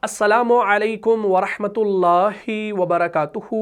अस्सलामु अलैकुम वरहमतुल्लाहि वबरकातुहू।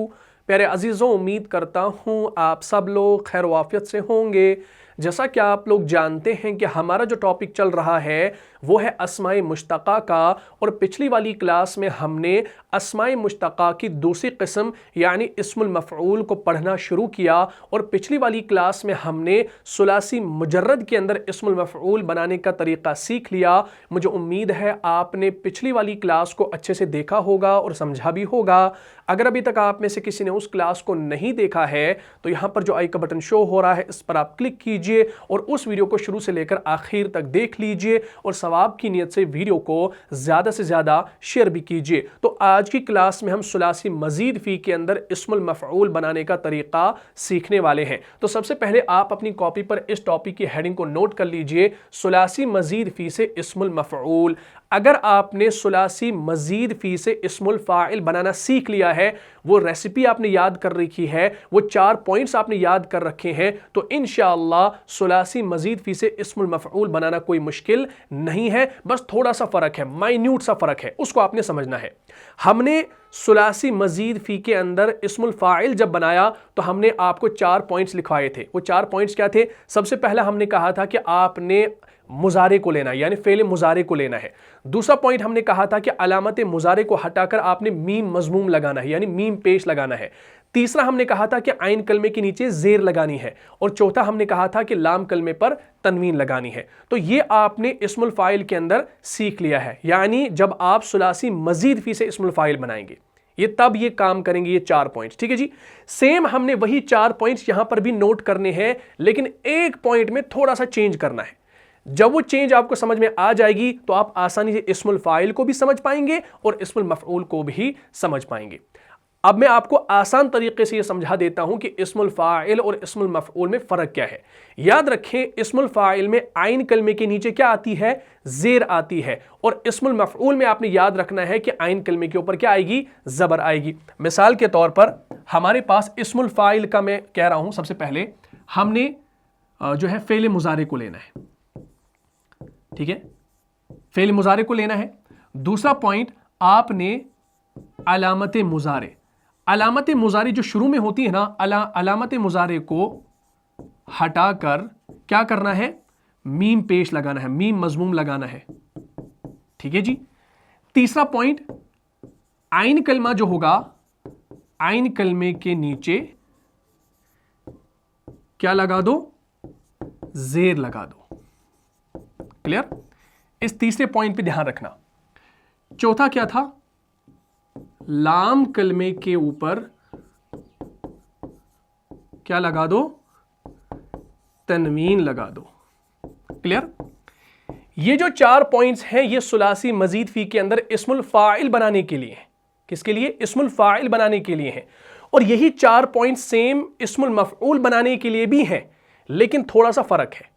प्यारे अजीज़ों, उम्मीद करता हूँ आप सब लोग खैर वाफियत से होंगे। जैसा कि आप लोग जानते हैं कि हमारा जो टॉपिक चल रहा है वो है अस्माए मुश्तक़ा का, और पिछली वाली क्लास में हमने अस्माए मुश्तक़ा की दूसरी किस्म यानी इस्मुल मफ़ऊल को पढ़ना शुरू किया, और पिछली वाली क्लास में हमने सुलासी मुजर्रद के अंदर इस्मुल मफ़ऊल बनाने का तरीक़ा सीख लिया। मुझे उम्मीद है आपने पिछली वाली क्लास को अच्छे से देखा होगा और समझा भी होगा। अगर अभी तक आप में से किसी ने उस क्लास को नहीं देखा है तो यहाँ पर जो आई का बटन शो हो रहा है इस पर आप क्लिक कीजिए और उस वीडियो को शुरू से लेकर आखिर तक देख लीजिए, और सवाब की नीयत से वीडियो को ज़्यादा से ज़्यादा शेयर भी कीजिए। तो आज की क्लास में हम सुलासी मज़ीद फ़ी के अंदर इस्मुल मफ़ऊल बनाने का तरीक़ा सीखने वाले हैं। तो सबसे पहले आप अपनी कॉपी पर इस टॉपिक की हेडिंग को नोट कर लीजिए, सुलासी मज़ीद फ़ी से इस्मुल मफ़ऊल। अगर आपने सुलासी मज़ीद फ़ी से इस्मुल फ़ाइल बनाना सीख लिया है, वो रेसिपी आपने याद कर रखी है, वो 4 पॉइंट्स आपने याद कर रखे हैं, तो इंशाअल्लाह सुलासी मज़ीद फ़ी से इस्मुल मफ़ऊल बनाना कोई मुश्किल नहीं है। बस थोड़ा सा फ़र्क है, माइन्यूट सा फ़र्क है, उसको आपने समझना है। हमने सुलासी मज़ीद फ़ी के अंदर इस्मुल फ़ाइल जब बनाया तो हमने आपको 4 पॉइंट्स लिखवाए थे। वो 4 पॉइंट्स क्या थे? सबसे पहला हमने कहा था कि आपने मुजारे को लेना है, यानी फ़ेल मुजारे को लेना है। दूसरा पॉइंट हमने कहा था कि अलामत मुजारे को हटाकर आपने मीम मज़मूम लगाना है, यानी मीम पेश लगाना है। तीसरा हमने कहा था कि आइन कलमे के नीचे ज़ेर लगानी है, और चौथा हमने कहा था कि लाम कलमे पर तनवीन लगानी है। तो ये आपने इस्मुल फ़ाइल के अंदर सीख लिया है, यानी जब आप सुलासी मज़ीद फ़ी से इस्मुल फ़ाइल बनाएंगे ये तब ये काम करेंगे, ये 4 पॉइंट्स। ठीक है जी। सेम हमने वही 4 पॉइंट्स यहां पर भी नोट करने हैं, लेकिन एक पॉइंट में थोड़ा सा चेंज करना है। जब वो चेंज आपको समझ में आ जाएगी तो आप आसानी से इस्मुल फ़ाइल को भी समझ पाएंगे और इस्मुल मफ़ऊल को भी समझ पाएंगे। अब मैं आपको आसान तरीके से ये समझा देता हूं कि इस्मुल फ़ाइल और इस्मुल मफ़ऊल में फ़र्क क्या है। याद रखें, इस्मुल फ़ाइल में आइन कलमे के नीचे क्या आती है? ज़ेर आती है, और इस्मुल मफ़ऊल में आपने याद रखना है कि आइन कलमे के ऊपर क्या आएगी? ज़बर आएगी। मिसाल के तौर पर हमारे पास इस्मुल फ़ाइल का मैं कह रहा हूं, सबसे पहले हमने जो है फ़ेल मुज़ारे को लेना है। ठीक है, फ़ेल मुज़ारे को लेना है। दूसरा पॉइंट, आपने अलामत मुज़ारे, अलामत मुज़ारे जो शुरू में होती है ना, अलामत मुज़ारे को हटाकर क्या करना है? मीम पेश लगाना है, मीम मज़मूम लगाना है। ठीक है जी। तीसरा पॉइंट, आइन कलमा जो होगा, आइन कलमे के नीचे क्या लगा दो? ज़ेर लगा दो। क्लियर? इस तीसरे पॉइंट पे ध्यान रखना। चौथा क्या था? लाम कलमे के ऊपर क्या लगा दो? तनवीन लगा दो। क्लियर? ये जो 4 पॉइंट्स हैं ये सुलासी मज़ीद फ़ी के अंदर इस्मुल फ़ाइल बनाने के लिए हैं। किसके लिए? इस्मुल फ़ाइल बनाने के लिए हैं। और यही 4 पॉइंट्स सेम इस्मुल मफ़ऊल बनाने के लिए भी हैं, लेकिन थोड़ा सा फ़र्क है।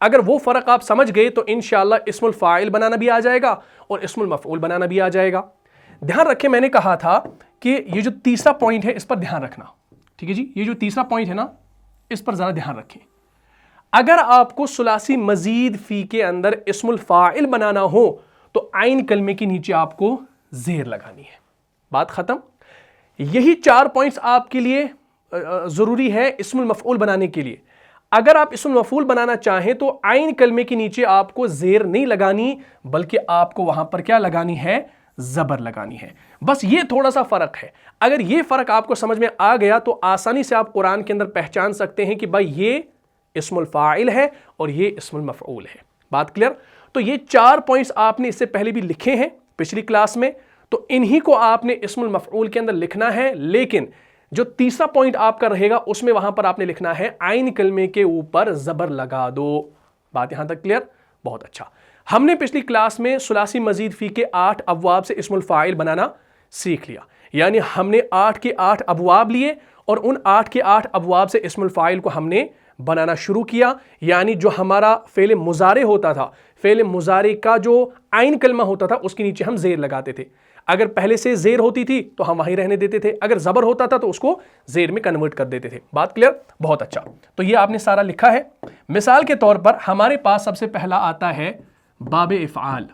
अगर वो फ़र्क आप समझ गए तो इंशाअल्लाह इस्मुल फ़ाइल बनाना भी आ जाएगा और इस्मुल मफ़ऊल बनाना भी आ जाएगा। ध्यान रखें, मैंने कहा था कि ये जो तीसरा पॉइंट है इस पर ध्यान रखना। ठीक है जी। ये जो तीसरा पॉइंट है ना, इस पर ज़रा ध्यान रखें। अगर आपको सुलासी मज़ीद फ़ी के अंदर इस्मुल फ़ाइल बनाना हो तो आइन कलमे के नीचे आपको ज़ेर लगानी है। बात ख़त्म। यही 4 पॉइंट्स आपके लिए ज़रूरी है इस्मुल मफ़ऊल बनाने के लिए। अगर आप इस्मुल मफ़ऊल बनाना चाहें तो आइन कलमे के नीचे आपको ज़ेर नहीं लगानी, बल्कि आपको वहां पर क्या लगानी है? ज़बर लगानी है। बस ये थोड़ा सा फ़र्क है। अगर ये फ़र्क आपको समझ में आ गया तो आसानी से आप कुरान के अंदर पहचान सकते हैं कि भाई ये इस्मुल फ़ाइल है और ये इस्मुल मफ़ऊल है। बात क्लियर? तो ये 4 पॉइंट्स आपने इससे पहले भी लिखे हैं पिछली क्लास में, तो इन्हीं को आपने इस्मुल मफ़ऊल के अंदर लिखना है। लेकिन जो तीसरा पॉइंट आपका रहेगा उसमें वहां पर आपने लिखना है आइन कलमे के ऊपर ज़बर लगा दो। बात यहां तक क्लियर? बहुत अच्छा। हमने पिछली क्लास में सुलासी मज़ीद फ़ी के 8 अबवाब से इस्मुल फ़ाइल बनाना सीख लिया, यानी हमने 8 के 8 अबवाब लिए और उन 8 के 8 अबवाब से इस्मुल फ़ाइल को हमने बनाना शुरू किया। यानी जो हमारा फ़ेल मुज़ारे होता था, फ़ेल मुज़ारे का जो आइन कलमा होता था उसके नीचे हम ज़ेर लगाते थे। अगर पहले से ज़ेर होती थी तो हम वहीं रहने देते थे, अगर ज़बर होता था तो उसको ज़ेर में कन्वर्ट कर देते थे। बात क्लियर? बहुत अच्छा। तो ये आपने सारा लिखा है। मिसाल के तौर पर हमारे पास सबसे पहला आता है बाब इफ़आल।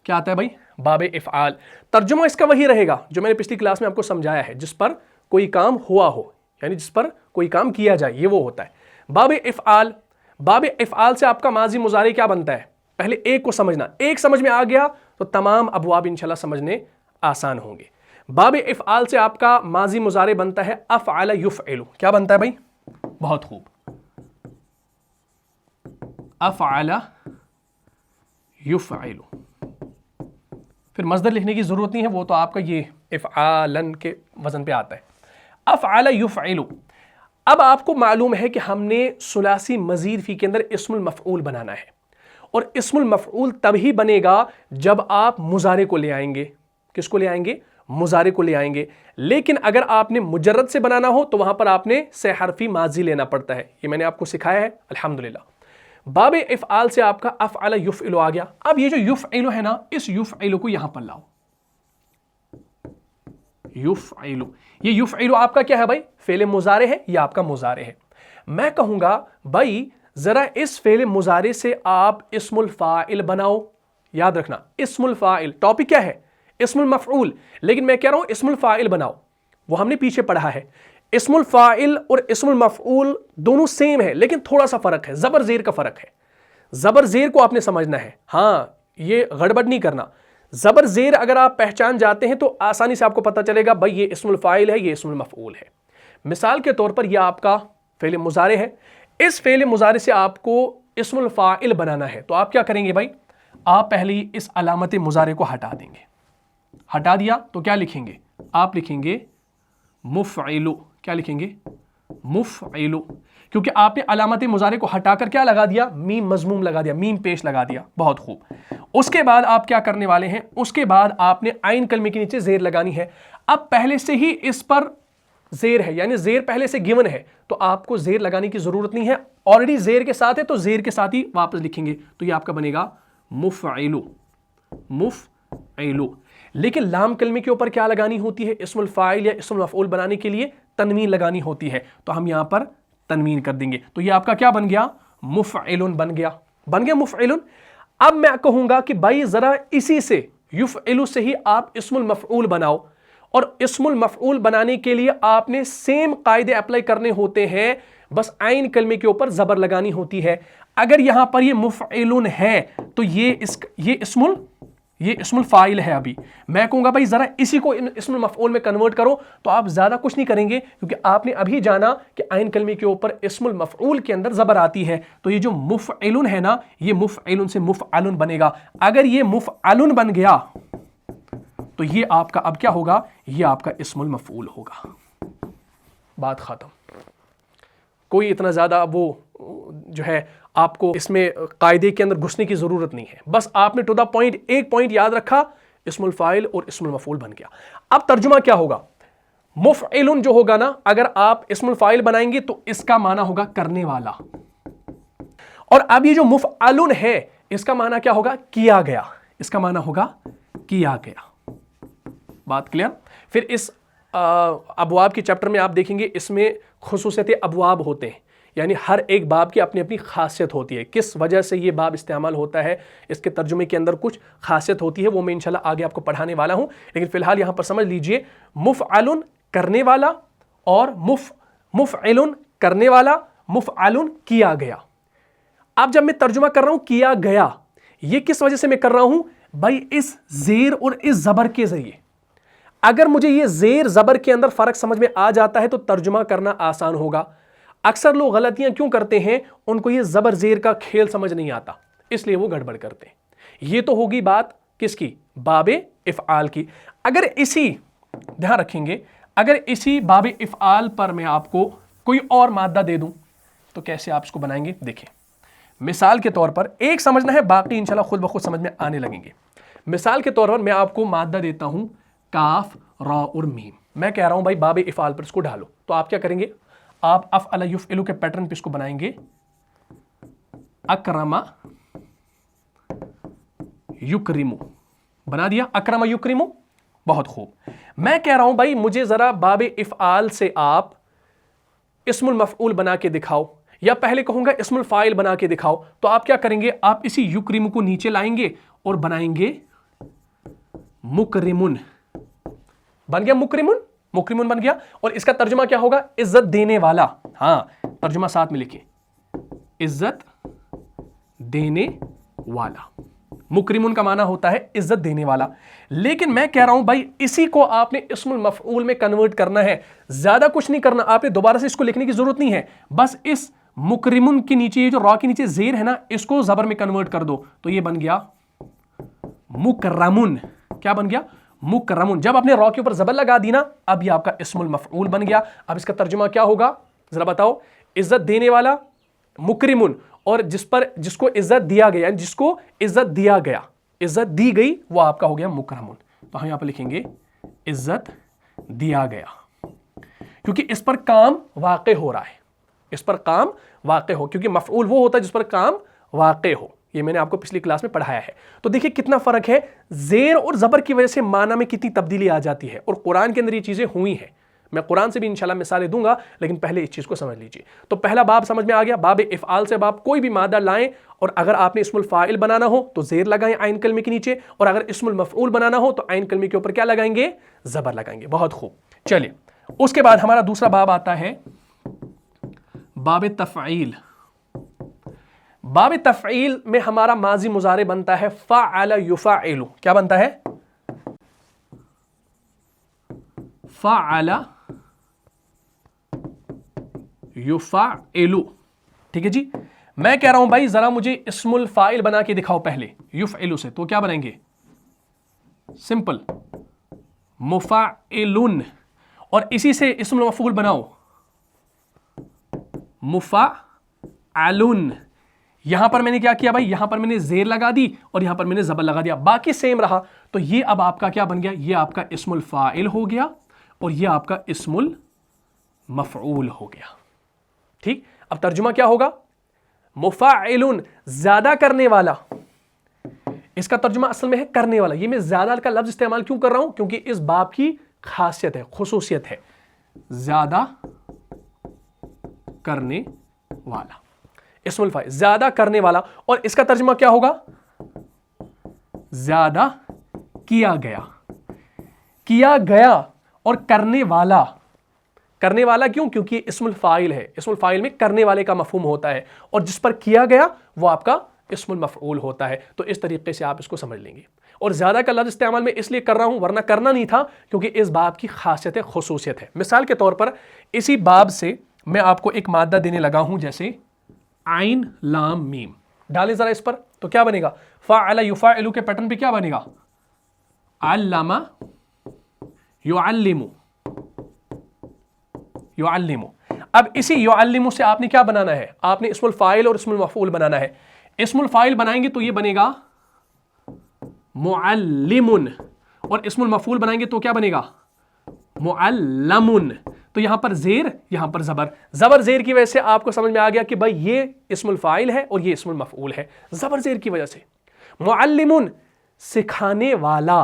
क्या आता है भाई, बाब इफ़आल। तर्जुमा इसका वही रहेगा जो मैंने पिछली क्लास में आपको समझाया है, जिस पर कोई काम हुआ हो, यानी जिस पर कोई काम किया जाए, ये वो होता है बाब इफ़आल। बाब इफ़आल से आपका माजी मुजारे क्या बनता है, पहले एक को समझना, एक समझ में आ गया तो तमाम अबवाब इंशाल्लाह समझने आसान होंगे। बाब इफ़आल से आपका माजी मुजारे बनता है अफ़अल युफ़इलु। क्या बनता है भाई, बहुत खूब, अफ़अल युफ़इलु। फिर मज़दर लिखने की ज़रूरत नहीं है, वो तो आपका ये इफ़आलन के वज़न पे आता है, अफ़अल युफ़इलु। अब आपको मालूम है कि हमने सुलासी मज़ीद फ़ी के अंदर इस्मुल मफ़ऊल बनाना है, और इस्मुल मफ़ऊल तभी बनेगा जब आप मुजारे को ले आएंगे। किसको ले आएंगे, मुजारे को ले आएंगे। लेकिन अगर आपने मुजर्रद से बनाना हो तो वहां पर आपने से हरफी माजी लेना पड़ता है, ये मैंने आपको सिखाया है अल्हम्दुलिल्लाह। बाब इफ़आल से आपका अफ़अल युफ़इलु आ गया। अब ये जो युफ़इलु है ना, इस युफ़इलु को यहां पर लाओ, युफ़इलु। ये युफ़इलु आपका क्या है भाई, फ़ेल मुजारे है, ये आपका मुजारे है। मैं कहूंगा भाई जरा इस फ़ेल मुजारे से आप इस्मुल फ़ाइल बनाओ। याद रखना, इस्मुल फ़ाइल, टॉपिक क्या है, इस्मुल मफ़ऊल, लेकिन मैं कह रहा हूं इस्मुल फ़ाइल बनाओ। वो हमने पीछे पढ़ा है, इस्मुल फ़ाइल और इस्मुल मफ़ऊल दोनों सेम है, लेकिन थोड़ा सा फ़र्क है, ज़बर ज़ेर का फ़र्क है। ज़बर ज़ेर को आपने समझना है, हाँ, ये गड़बड़ नहीं करना। ज़बर ज़ेर अगर आप पहचान जाते हैं तो आसानी से आपको पता चलेगा भाई ये इस्मुल फ़ाइल है, ये इस्मुल मफ़ऊल है। मिसाल के तौर पर यह आपका फ़ेल मुज़ारे है, इस फ़ेल मुज़ारे से आपको इस्मुल फ़ाइल बनाना है, तो आप क्या करेंगे भाई, आप पहले ही इस अलामत मुज़ारे को हटा देंगे। हटा दिया तो क्या लिखेंगे, आप लिखेंगे मुफ़इलु। क्या लिखेंगे, मुफ़इलु, क्योंकि आपने अलामत मुज़ारे को हटाकर क्या लगा दिया, मीम मज़मूम लगा दिया, मीम पेश लगा दिया। बहुत खूब। उसके बाद आप क्या करने वाले हैं, उसके बाद आपने आइन कलमे के नीचे ज़ेर लगानी है। अब पहले से ही इस पर ज़ेर है, यानी ज़ेर पहले से गिवन है, तो आपको ज़ेर लगाने की ज़रूरत नहीं है, ऑलरेडी ज़ेर के साथ है तो ज़ेर के साथ ही वापस लिखेंगे, तो ये आपका बनेगा मुफ़इलु, मुफ़इलु। लेकिन लाम कलमे के ऊपर क्या लगानी होती है, इस्मुल फ़ाइल या इस्मुल मफ़ऊल बनाने के लिए तनवीन लगानी होती है, तो हम यहां पर तनवीन कर देंगे, तो ये आपका क्या बन गया, मुफ़इलुन बन गया, बन गया मुफ़इलुन। अब मैं कहूंगा कि भाई जरा इसी से युफ़इलु से ही आप इस्मुल मफ़ऊल बनाओ, और इस्मुल मफ़ऊल बनाने के लिए आपने सेम कायदे अप्लाई करने होते हैं, बस आइन कलमे के ऊपर ज़बर लगानी होती है। अगर यहां पर ये मुफ़इलुन है तो ये इस्मुल फ़ाइल है। अभी मैं कहूंगा भाई जरा इसी को इस्मुल मफ़ऊल में कन्वर्ट करो, तो आप ज्यादा कुछ नहीं करेंगे, क्योंकि आपने अभी जाना कि आइन कलमे के ऊपर इस्मुल मफ़ऊल के अंदर ज़बर आती है, तो ये जो मुफ़इलुन है ना, ये मुफ़इलुन से मुफ़अलुन बनेगा। अगर ये मुफ़अलुन बन गया तो ये आपका अब क्या होगा, ये आपका इस्मुल मफ़ऊल होगा। बात खत्म। कोई इतना ज्यादा वो जो है आपको इसमें कायदे के अंदर घुसने की जरूरत नहीं है, बस आपने टू द पॉइंट एक पॉइंट याद रखा, इस्मुल फ़ाइल और इस्मुल मफ़ऊल बन गया। अब तर्जुमा क्या होगा, मुफ़इलुन जो होगा ना, अगर आप इस्मुल फ़ाइल बनाएंगे तो इसका माना होगा करने वाला, और अब ये जो मुफ़अलुन है इसका माना क्या होगा, किया गया, इसका माना होगा किया गया। बात क्लियर। फिर इस अबवाब के चैप्टर में आप देखेंगे इसमें खुसूसियत अबवाब होते हैं, यानी हर एक बाब की अपनी अपनी खासियत होती है, किस वजह से ये बाब इस्तेमाल होता है, इसके तर्जुमे के अंदर कुछ खासियत होती है, वो मैं इंशाल्लाह आगे आपको पढ़ाने वाला हूं। लेकिन फिलहाल यहां पर समझ लीजिए, मुफ़अलुन करने वाला और मुफ़इलुन करने वाला, मुफ़अलुन किया गया। अब जब मैं तर्जुमा कर रहा हूं किया गया, ये किस वजह से मैं कर रहा हूं भाई, इस ज़ेर और इस ज़बर के जरिए। अगर मुझे ये ज़ेर ज़बर के अंदर फ़र्क समझ में आ जाता है तो तर्जुमा करना आसान होगा। अक्सर लोग गलतियां क्यों करते हैं, उनको ये ज़बर ज़ेर का खेल समझ नहीं आता, इसलिए वो गड़बड़ करते हैं। ये तो होगी बात किसकी, बाब इफ़आल की। अगर इसी ध्यान रखेंगे, अगर इसी बाब इफ़आल पर मैं आपको कोई और मादा दे दूं तो कैसे आप इसको बनाएंगे, देखें। मिसाल के तौर पर एक समझना है, बाकी इंशाल्लाह खुद ब खुद समझ में आने लगेंगे। मिसाल के तौर पर मैं आपको मादा देता हूं काफ रा और मीम, मैं कह रहा हूं भाई बाब इफ़आल पर इसको डालो, तो आप क्या करेंगे, आप अफ़अल युफ़इलु के पैटर्न पे इसको बनाएंगे, अकरमा युकरिमु, बना दिया अकरमा युकरिमु। बहुत खूब। मैं कह रहा हूं भाई मुझे जरा बाब इफ़आल से आप इस्मुल मफ़ऊल बना के दिखाओ, या पहले कहूंगा इस्मुल फ़ाइल बना के दिखाओ, तो आप क्या करेंगे, आप इसी युकरिमु को नीचे लाएंगे और बनाएंगे मुकरिमुन बन गया, मुकरिमुन, मुकरिमुन बन गया। और इसका तर्जुमा क्या होगा? इज्जत देने वाला। हाँ, तर्जुमा साथ में लिखिए, इज्जत देने वाला। मुकरिमुन का माना होता है इज्जत देने वाला। लेकिन मैं कह रहा हूं भाई, इसी को आपने इस्मुल मफऊल में कन्वर्ट करना है, ज्यादा कुछ नहीं करना। आपने दोबारा से इसको लिखने की जरूरत नहीं है, बस इस मुकरिमुन के नीचे, ये जो रॉ के नीचे जेर है ना, इसको जबर में कन्वर्ट कर दो, तो ये बन गया मुकर्रमुन। क्या बन गया? मुकर्रमुन। जब आपने रॉ के ऊपर जबर लगा दी ना, अब ये आपका इस्मुल मफऊल बन गया। अब इसका तर्जुमा क्या होगा जरा बताओ? इज्जत देने वाला मुकरिमुन, और जिसको इज्जत दिया गया, जिसको इज्जत दिया गया, इज्जत दी गई, वो आपका हो गया मुकर्रमुन। तो हम यहां पर लिखेंगे इज्जत दिया गया, क्योंकि इस पर काम वाक़े हो रहा है, इस पर काम वाक़े हो, क्योंकि मफऊल वो होता है जिस पर काम वाक़े हो। ये मैंने आपको पिछली क्लास में पढ़ाया है। तो देखिए कितना फर्क है, जेर और जबर की वजह से माना में कितनी तब्दीली आ जाती है, और कुरान के अंदर ये चीजें हुई हैं। मैं कुरान से भी इंशाल्लाह मिसालें दूंगा, लेकिन पहले इस चीज को समझ लीजिए। तो पहला बाब समझ में आ गया। बाब इफ़आल से बाब, कोई भी मादा लाएं, और अगर आपने इस्मुल फाइल बनाना हो तो जेर लगाएं आइन कलमे के नीचे, और अगर इस्मुल मफऊल बनाना हो तो आइन कलमे के ऊपर क्या लगाएंगे? जबर लगाएंगे। बहुत खूब। चलिए, उसके बाद हमारा दूसरा बाब आता है बाब तफ़ईल। बाब तफ़ईल में हमारा माजी मुजारे बनता है फ़अल युफ़अलु। क्या बनता है? फ़अल युफ़अलु। ठीक है जी। मैं कह रहा हूं भाई, जरा मुझे इस्मुल फाइल बना के दिखाओ पहले युफ़अलु से। तो क्या बनाएंगे? सिंपल, मुफ़अलुन। और इसी से इस्मुल मफ़ऊल बनाओ, मुफ़अलुन। यहां पर मैंने क्या किया भाई? यहां पर मैंने जेर लगा दी और यहां पर मैंने जबर लगा दिया, बाकी सेम रहा। तो ये अब आपका क्या बन गया? ये आपका इस्मुल फाइल हो गया, और ये आपका इस्मुल मफऊल हो गया। ठीक। अब तर्जुमा क्या होगा? मुफ़अलुन, ज्यादा करने वाला। इसका तर्जुमा असल में है करने वाला। ये मैं ज्यादा का लफ्ज इस्तेमाल क्यों कर रहा हूं? क्योंकि इस बाब की खासियत है, खुसूसियत है, ज्यादा करने वाला। इस्मुल फाइल, ज्यादा करने वाला। और इसका तर्जुमा क्या होगा? ज्यादा किया गया। किया गया और करने वाला। करने वाला क्यों? क्योंकि इस्मुल फाइल है। इस्मुल फाइल में करने वाले का मफहूम होता है, और जिस पर किया गया वो आपका इस्मुल मफऊल होता है। तो इस तरीके से आप इसको समझ लेंगे। और ज्यादा का लफ्ज इस्तेमाल में इसलिए कर रहा हूं, वरना करना नहीं था, क्योंकि इस बाब की खासियत है, खुसूसियत है। मिसाल के तौर पर इसी बाब से मैं आपको एक मादा देने लगा हूं, जैसे आइन लाम मीम। डालें जरा इस पर, तो क्या बनेगा? फ़अल युफ़अलु के पैटर्न पे क्या बनेगा? अल्लमा युअल्लिमु, युअल्लिमु। अब इसी युअल्लिमु से आपने क्या बनाना है? आपने इस्मुल फाइल और इस्मुल मफऊल बनाना है। इस्मुल फाइल बनाएंगे तो ये बनेगा मुअल्लिमुन, और इस्मुल मफऊल बनाएंगे तो क्या बनेगा? मुअल्लमुन। तो यहां पर जेर, यहां पर जबर। जबर जेर की वजह से आपको समझ में आ गया कि भाई ये इस्मुल फाइल है और ये इस्मुल मफऊल है, जबर जेर की वजह से। मुअल्लिमुन, सिखाने वाला।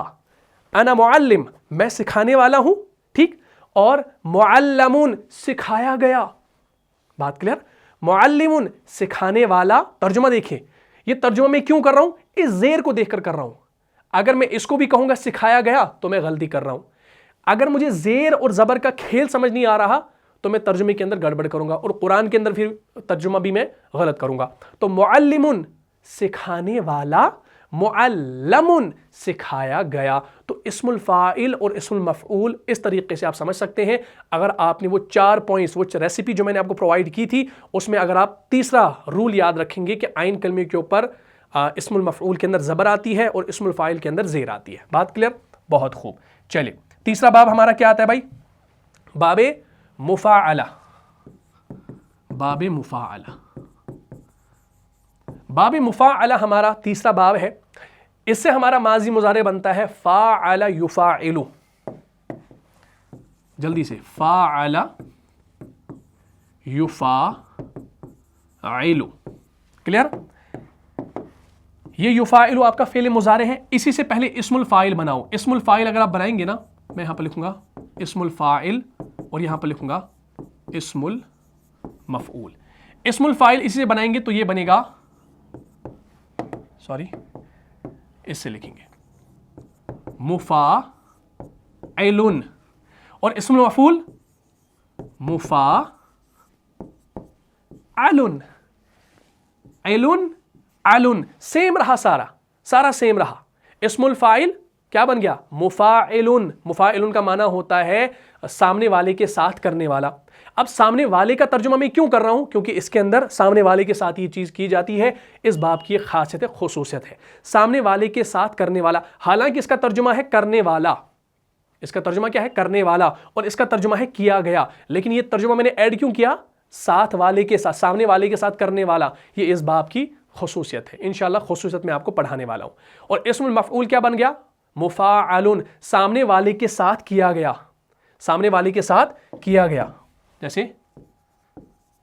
अना मुअल्लिम, मैं सिखाने वाला हूं। ठीक। और मुअल्लमुन, सिखाया गया। बात क्लियर? मुअल्लिमुन, सिखाने वाला। तर्जुमा देखिए, ये तर्जुमा मैं क्यों कर रहा हूं? इस जेर को देखकर कर रहा हूं। अगर मैं इसको भी कहूंगा सिखाया गया तो मैं गलती कर रहा हूं। अगर मुझे जेर और जबर का खेल समझ नहीं आ रहा तो मैं तर्जुमे के अंदर गड़बड़ करूंगा, और कुरान के अंदर फिर तर्जुमा भी मैं गलत करूंगा। तो मुअल्लिमुन, सिखाने वाला, मुअल्लमुन, सिखाया गया। तो इस्मुल फाइल और इस्मुल मफऊल इस तरीके से आप समझ सकते हैं। अगर आपने वो 4 पॉइंट्स, वो रेसिपी जो मैंने आपको प्रोवाइड की थी, उसमें अगर आप तीसरा रूल याद रखेंगे कि आइन कलमे के ऊपर इस्मुल मफऊल के अंदर जबर आती है और इस्मुल फाइल के अंदर जेर आती है। बात क्लियर? बहुत खूब। चलिए, तीसरा बाब हमारा क्या आता है भाई? बाबे मुफाअला। बाबे मुफाअला। बाबे मुफाअला हमारा तीसरा बाब है। इससे हमारा माजी मुजारे बनता है फ़अल युफ़अलु। जल्दी से, फ़अल युफ़अलु। क्लियर? ये युफ़अलु आपका फ़ेल मुजारे है। इसी से पहले इस्मुल फाइल बनाओ। इस्मुल फाइल अगर आप बनाएंगे ना, मैं यहां पर लिखूंगा इस्मुल फाइल और यहां पर लिखूंगा इस्मुल मफऊल। इस्मुल फाइल इसी से बनाएंगे तो ये बनेगा, सॉरी, इससे लिखेंगे मुफ़ाइलुन, और इस्मुल मफ़ूल मुफ़ाअलुन, इलुन अलुन, सेम रहा, सारा सेम रहा। इस्मुल फ़ाइल क्या बन गया? मुफ़ाइलुन। मुफ़ाइलुन का माना होता है सामने वाले के साथ करने वाला। अब सामने वाले का तर्जुमा मैं क्यों कर रहा हूं? क्योंकि इसके अंदर सामने वाले के साथ ये चीज़ की जाती है। इस बाब की एक खासियत है, खुसूसियत है, सामने वाले के साथ करने वाला। हालांकि इसका तर्जुमा है करने वाला, इसका तर्जुमा क्या है? करने वाला, और इसका तर्जुमा है किया गया। लेकिन ये तर्जुमा मैंने ऐड क्यों किया? साथ वाले के साथ, सामने वाले के साथ करने वाला। ये इस बाब की खुसूसियत है। इंशाअल्लाह खुसूसियत मैं आपको पढ़ाने वाला हूं। और इस्मुल मफ़ऊल क्या बन गया? मुफ़ाअलुन, सामने वाले के साथ किया गया, सामने वाले के साथ किया गया। जैसे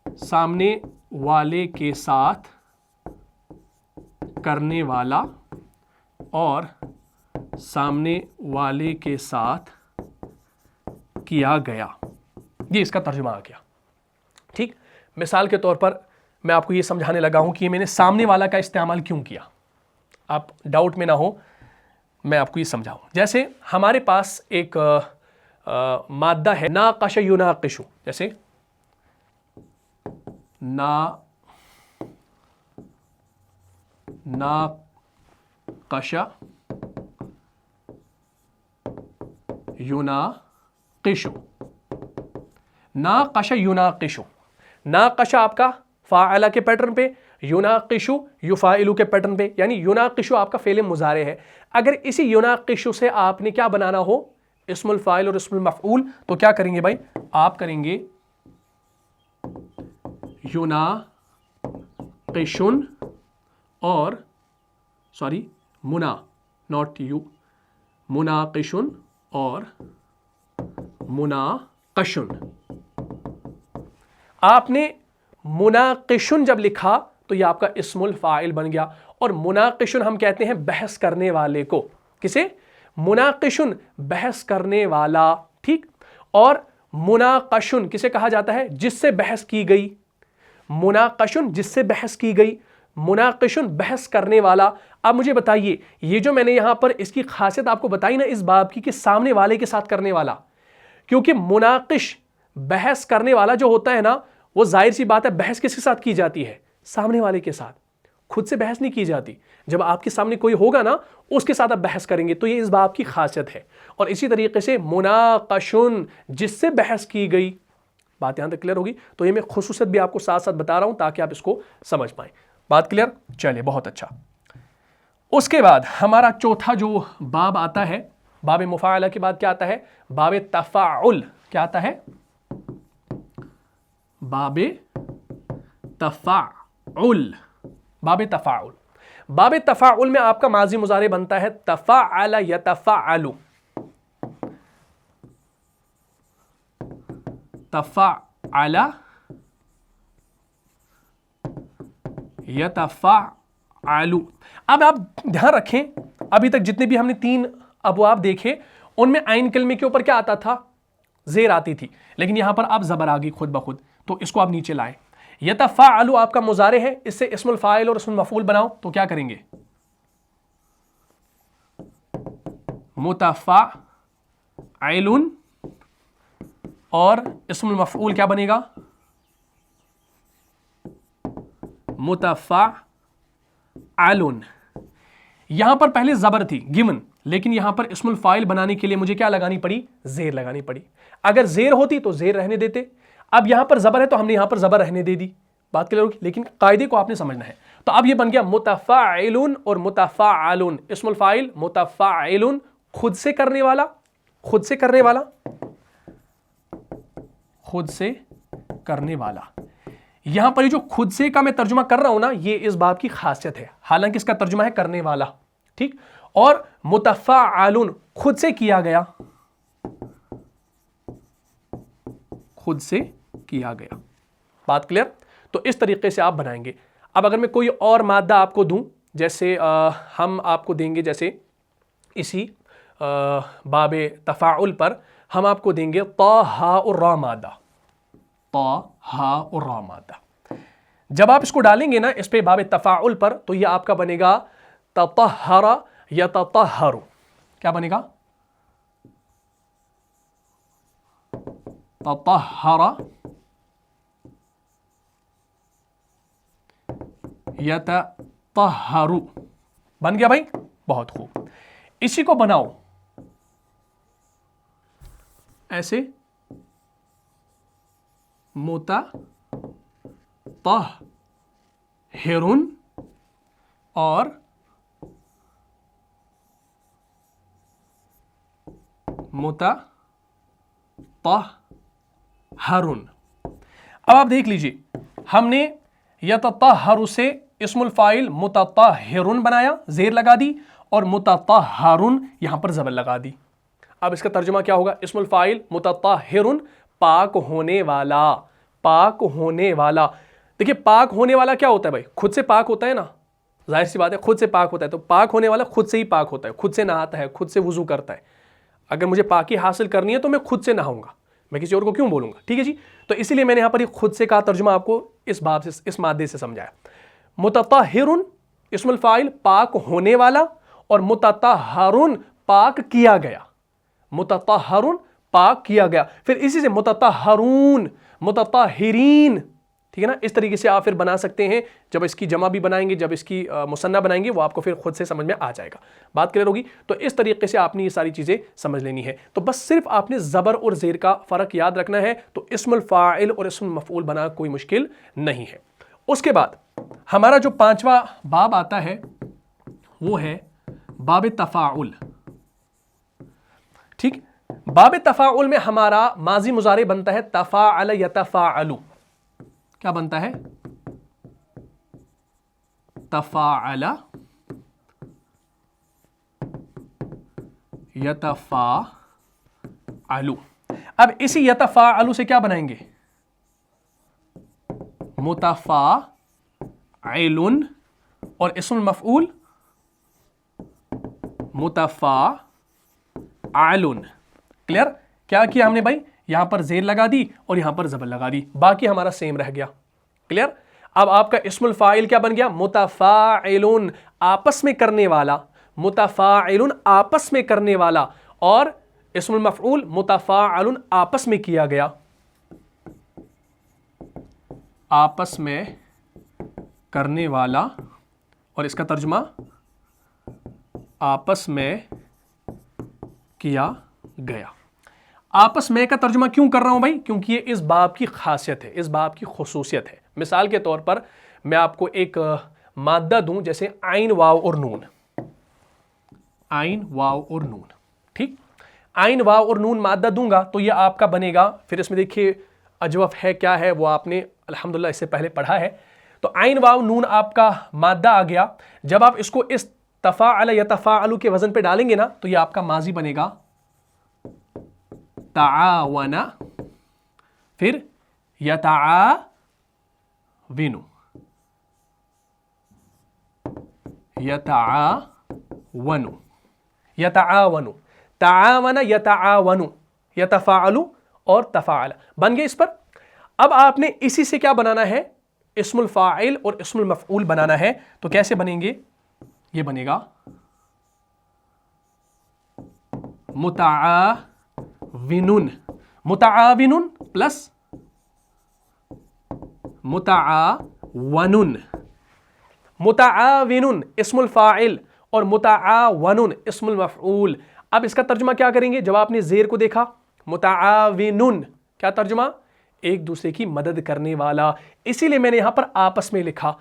सामने वाले के साथ करने वाला और सामने वाले के साथ किया गया, ये इसका तर्जुमा आ गया। ठीक, मिसाल के तौर पर मैं आपको ये समझाने लगा हूं कि मैंने सामने वाला का इस्तेमाल क्यों किया, आप डाउट में ना हो, मैं आपको ये समझाऊं। जैसे हमारे पास एक मादा है, नाक़श युनाक़िशु, जैसे नाक़श युनाक़िशु, नाक़श युनाक़िशु। नाक़श आपका फ़ाअला के पैटर्न पे, युनाक़िशु युफ़ाइलु के पैटर्न पे, यानी युनाक़िशु आपका फ़ेल मुज़ारे है। अगर इसी युनाक़िशु से आपने क्या बनाना हो? इस्मुल फ़ाइल और इस्मुल मफ़ऊल, तो क्या करेंगे भाई? आप करेंगे युनाक़िशुन और मुना, नॉट यू, मुनाक़िशुन और मुनाक़शुन। आपने मुनाक़िशुन जब लिखा तो ये आपका इस्मुल फ़ाइल बन गया। और मुनाक़िशुन हम कहते हैं बहस करने वाले को। किसे? मुनाक़िशुन, बहस करने वाला। ठीक, और मुनाक़शुन किसे कहा जाता है? जिससे बहस की गई। मुनाक़शुन जिससे बहस की गई, मुनाक़िशुन बहस करने वाला। अब मुझे बताइए, ये जो मैंने यहां पर इसकी खासियत आपको बताई ना इस बाब की, कि सामने वाले के साथ करने वाला, क्योंकि मुनाक़िश बहस करने वाला जो होता है ना, वो जाहिर सी बात है बहस किसके साथ की जाती है? सामने वाले के साथ। खुद से बहस नहीं की जाती। जब आपके सामने कोई होगा ना, उसके साथ आप बहस करेंगे। तो ये इस बाब की खासियत है। और इसी तरीके से मुनाक़शुन, जिससे बहस की गई। बात यहां तक क्लियर होगी? तो ये मैं खुसूसियत भी आपको साथ साथ बता रहा हूं ताकि आप इसको समझ पाएं। बात क्लियर? चलिए, बहुत अच्छा। उसके बाद हमारा चौथा जो बाब आता है, बाब मुफ़ाअला के बाद क्या आता है? बाब तफ़ाउल। क्या आता है? बाब तफ़ाउल। बाब तफ़ाउल। बाब तफ़ाउल में आपका माज़ी मुज़ारे बनता है तफ़ाअला यतफ़ाअलु, तफ़ाअला यतफ़ाअलु। अब आप ध्यान रखें, अभी तक जितने भी हमने 3 अबवाब देखे, उनमें आइन कलमे के ऊपर क्या आता था? ज़ेर आती थी। लेकिन यहां पर आप ज़बर आ गई खुद ब खुद, तो इसको आप नीचे लाएं। यतफ़ाअलु आपका मुज़ारे है, इससे इस्मुल फ़ाइल और इस्मुल मफ़ऊल बनाओ, तो क्या करेंगे? मुतफ़ाइलुन, और इस्मुल मफ़ऊल क्या बनेगा? मुतफ़ाअलुन। यहां पर पहले ज़बर थी गिवन, लेकिन यहां पर इस्मुल फ़ाइल बनाने के लिए मुझे क्या लगानी पड़ी? ज़ेर लगानी पड़ी। अगर ज़ेर होती तो ज़ेर रहने देते। अब यहां पर ज़बर है तो हमने यहां पर ज़बर रहने दे दी। बात क्लियर होगी? लेकिन कायदे को आपने समझना है। तो अब ये बन गया मुतफ़ाइलुन और मुतफ़ाअलुन। इस्मुल फ़ाइल मुतफ़ाइलुन, खुद से करने वाला, खुद से करने वाला, खुद से करने वाला। यहां पर ये जो खुद से का मैं तर्जुमा कर रहा हूं ना, ये इस बाब की खासियत है। हालांकि इसका तर्जुमा है करने वाला। ठीक, और मुतफ़ाअलुन, खुद से किया गया, खुद से किया गया। बात क्लियर? तो इस तरीके से आप बनाएंगे। अब अगर मैं कोई और मादा आपको दूं, जैसे हम आपको देंगे, जैसे इसी बाब तफ़ाउल पर हम आपको देंगे ता हा और रा मादा, ता हा और रा मादा। जब आप इसको डालेंगे ना इस पे बाब तफ़ाउल पर, तो ये आपका बनेगा ततहरा यततहरु। क्या बनेगा? तत्तहर यततहरु। बन गया भाई, बहुत खूब। इसी को बनाओ ऐसे, मुतत्तहिरुन और मुतत्तहरुन। अब आप देख लीजिए, हमने यततहरु से इस्मुल फाइल मुतत्तहिरुन बनाया, जेर लगा दी, और मुतत्तहरुन यहां पर जबर लगा दी। अब इसका तर्जुमा क्या होगा? इस्मुल फाइल मुतत्तहिरुन, पाक होने वाला, पाक होने वाला। देखिए पाक होने वाला क्या होता है भाई? खुद से पाक होता है ना, जाहिर सी बात है, खुद से पाक होता है। तो पाक होने वाला खुद से ही पाक होता है, खुद से नहाता है, खुद से वुजू करता है। अगर मुझे पाकी हासिल करनी है तो मैं खुद से नहाऊंगा, मैं किसी और को क्यों बोलूंगा? ठीक है जी। तो इसीलिए मैंने यहां पर खुद से का तर्जुमा आपको इस बाब से, इस मादे से समझाया। मुतत्तहिरुन इस्मुल फाइल पाक होने वाला, और मुतत्तहरुन पाक किया गया, मुतत्तहरुन पाक किया गया। फिर इसी से मुतत्तहरून, मुतत्तहिरीन, ठीक है ना। इस तरीके से आप फिर बना सकते हैं। जब इसकी जमा भी बनाएंगे, जब इसकी मुसन्ना बनाएंगे, वो आपको फिर खुद से समझ में आ जाएगा। बात क्लियर होगी? तो इस तरीके से आपने ये सारी चीज़ें समझ लेनी है। तो बस सिर्फ आपने ज़बर और ज़ेर का फ़र्क याद रखना है। तो इस्मुल फ़ाइल और इस्मुल मफ़ऊल बना कोई मुश्किल नहीं है। उसके बाद हमारा जो पांचवा बाब आता है वो है बाब तफ़ाउल। ठीक, बाब तफ़ाउल में हमारा माजी मुजारे बनता है तफ़ाअल यतफ़ाअलु। क्या बनता है? तफ़ाअल यतफ़ाअलु। अब इसी यतफ़ाअलु से क्या बनाएंगे? मुतफ़ाइलुन, और इस्मुल मफ़ऊल मुतफ़ाअलुन। क्लियर? क्या किया हमने भाई? यहां पर जेर लगा दी और यहां पर जबर लगा दी, बाकी हमारा सेम रह गया। क्लियर? अब आपका इस्मुल फाइल क्या बन गया? मुतफ़ाइलुन, आपस में करने वाला, मुतफ़ाइलुन आपस में करने वाला, और इस्मुल मफ़ऊल मुतफ़ाअलुन आपस में किया गया, आपस में करने वाला, और इसका तर्जुमा आपस में किया गया। आपस में का तर्जुमा क्यों कर रहा हूं भाई? क्योंकि ये इस बाब की खासियत है, इस बाब की खुसूसियत है। मिसाल के तौर पर मैं आपको एक मादा दूं, जैसे आइन वाव और नून, आइन वाव और नून। ठीक, आइन वाव और नून मादा दूंगा तो ये आपका बनेगा। फिर इसमें देखिए अजवफ है, क्या है वो आपने अल्हम्दुलिल्लाह इससे पहले पढ़ा है। तो आइन वाव नून आपका मादा आ गया। जब आप इसको इस तफ़ाअल यतफ़ाअलु के वजन पे डालेंगे ना, तो ये आपका माजी बनेगा ताआवना, फिर यताआविनु, यताआवनु, यताआवनु, ताआवना यताआवनु, यतफ़ाअलु और तफ़ाअल बन गए इस पर। अब आपने इसी से क्या बनाना है? इस्मुल फ़ाइल और इस्मुल मफ़ऊल बनाना है। तो कैसे बनेंगे? ये बनेगा मुतआविनुन, मुतआविनुन प्लस मुतआवनुन, मुतआविनुन इस्मुल फ़ाइल और मुतआवनुन इस्मुल मफ़ऊल। अब इसका तर्जुमा क्या करेंगे? जब आपने ज़ेर को देखा, मुतआविनुन क्या तर्जुमा? एक दूसरे की मदद करने वाला। इसीलिए मैंने यहां पर आपस में लिखा।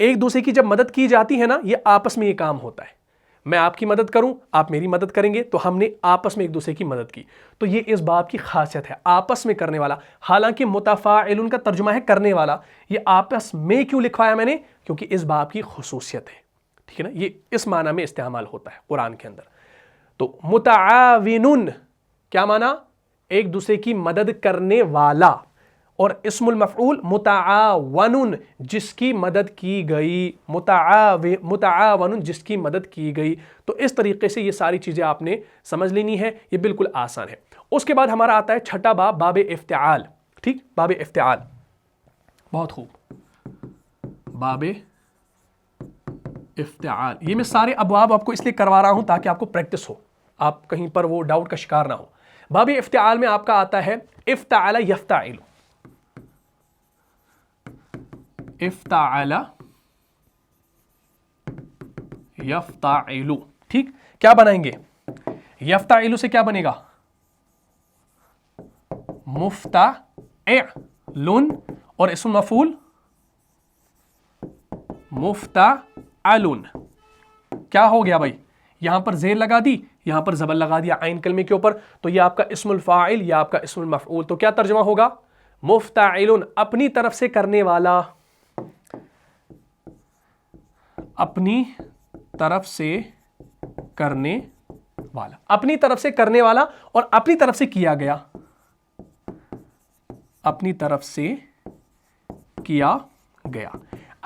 एक दूसरे की जब मदद की जाती है ना, ये आपस में ये काम होता है। मैं आपकी मदद करूं, आप मेरी मदद करेंगे, तो हमने आपस में एक दूसरे की मदद की। तो ये इस बाब की खासियत है, आपस में करने वाला। हालांकि मुतफ़ाइलुन का तर्जुमा है करने वाला। ये आपस में क्यों लिखवाया मैंने? क्योंकि इस बाब की खुसूसियत है। ठीक है ना, ये इस माना में इस्तेमाल होता है कुरान के अंदर। तो मुतआविनुन क्या माना? एक दूसरे की मदद करने वाला। और इस्मुल मफ़ऊल मुतआवनुन जिसकी मदद की गई, मुतआवनुन जिसकी मदद की गई। तो इस तरीके से ये सारी चीज़ें आपने समझ लेनी है, ये बिल्कुल आसान है। उसके बाद हमारा आता है छठा बाब, बाब इफ्तिआल। ठीक, बाब इफ्तिआल, बहुत खूब, बाब इफ्तिआल। ये मैं सारे अबवाब आपको इसलिए करवा रहा हूं ताकि आपको प्रैक्टिस हो, आप कहीं पर वो डाउट का शिकार ना हो। باب افتعال میں آپ کا آتا ہے افتعل یفتعل، افتعل یفتعل، ٹھیک، کیا بنائیں گے؟ یفتعل سے کیا بنے گا؟ مفتعل، اور اسم مفعول مفتعل، کیا ہو گیا بھائی؟ یہاں پر زیر لگا دی، یہاں پر زبر لگا دیا عین کلمے کے اوپر، تو یہ آپ کا اسم الفاعل یا آپ کا اسم المفعول، تو کیا ترجمہ ہوگا؟ مفتعل، اپنی طرف سے کرنے والا، اپنی طرف سے کرنے والا، اپنی طرف سے کرنے والا، اور اپنی طرف سے کیا گیا، اپنی طرف سے کیا گیا۔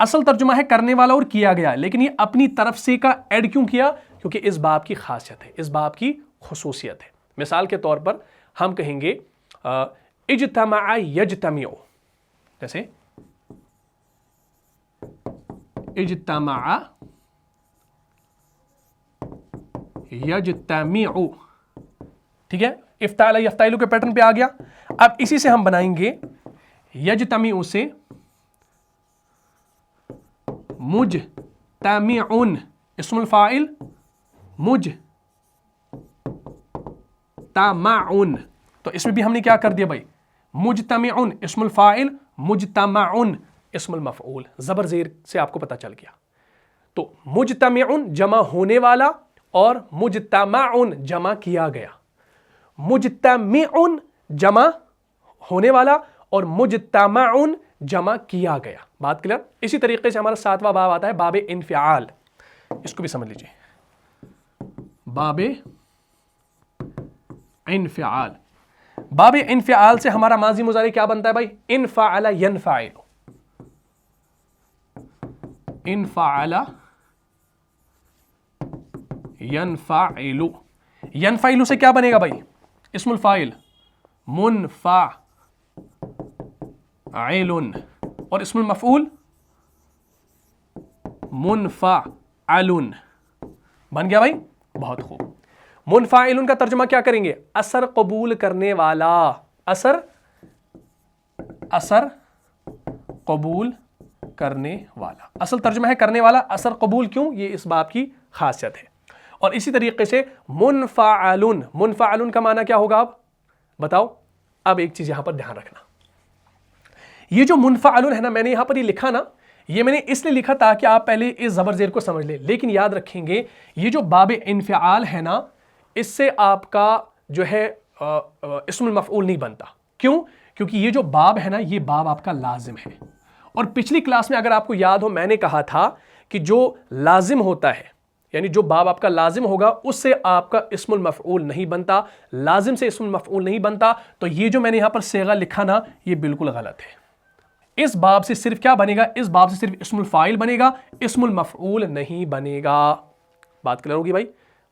اصل ترجمہ ہے کرنے والا اور کیا گیا، لیکن یہ اپنی طرف سے کا ایڈ کیوں کیا؟ کیونکہ اس باب کی خاصیت ہے، اس باب کی خصوصیت ہے۔ مثال کے طور پر ہم کہیں گے اجتمع یجتمع، جیسے اجتمع یجتمع، ٹھیک ہے، افتعل یفتعل کے پیٹرن پہ آ گیا۔ اب اسی سے ہم بنائیں گے یجتمع سے مجتمع، اسم الفاعل مجتمع، تو اس میں بھی ہم نے کیا کر دیا بھائی؟ مجتمع اسم الفاعل، مجتمع اسم المفعول، زبر زیر سے آپ کو پتہ چل گیا۔ تو مجتمع جمع ہونے والا اور مجتمع جمع کیا گیا، مجتمع جمع ہونے والا اور مجتمع جمع کیا گیا، بات کلیئر؟ اسی طریقے سے ہمارا 7واں باب آتا ہے باب انفعال، اس کو بھی سمجھ لیجئے، باب انفعال۔ باب انفعال سے ہمارا ماضی مضارع کیا بنتا ہے بھائی؟ انفعل ینفعل، انفعل ینفعل، ینفعل سے کیا بنے گا بھائی؟ اسم الفاعل منفعل، اور اسم المفعول منفعل، بن گیا بھائی؟ بہت خوب۔ منفعل کا ترجمہ کیا کریں گے؟ اثر قبول کرنے والا، اثر قبول کرنے والا، اصل ترجمہ ہے کرنے والا، اثر قبول، کیوں؟ یہ اس باب کی خاصیت ہے۔ اور اسی طریقے سے منفعل، منفعل کا معنی کیا ہوگا؟ اب بتاؤ۔ اب ایک چیز یہاں پر دھیان رکھنا، یہ جو منفعل ہے نا، میں نے یہاں پر یہ لکھا نا، یہ میں نے اس لیے لکھا تاکہ آپ پہلے اس زبر زیر کو سمجھ لیں، لیکن یاد رکھیں گے یہ جو باب انفعال ہے نا، اس سے آپ کا جو ہے اسم المفعول نہیں بنتا۔ کیوں؟ کیونکہ یہ جو باب ہے نا، یہ باب آپ کا لازم ہے، اور پچھلی کلاس میں اگر آپ کو یاد ہو میں نے کہا تھا کہ جو لازم ہوتا ہے، یعنی جو باب آپ کا لازم ہوگا اس سے آپ کا اسم المفعول نہیں بنتا، لازم سے اسم المفعول نہیں بنتا، تو یہ جو میں نے یہاں پر صیغہ لکھا نا، یہ بالکل غلط ہے۔ اس باب سے صرف کیا بنے گا؟ اس باب سے صرف اسم الفاعل بنے گا، اسم المفعول نہیں بنے گا، بات کلیئر ہوگی بھائی؟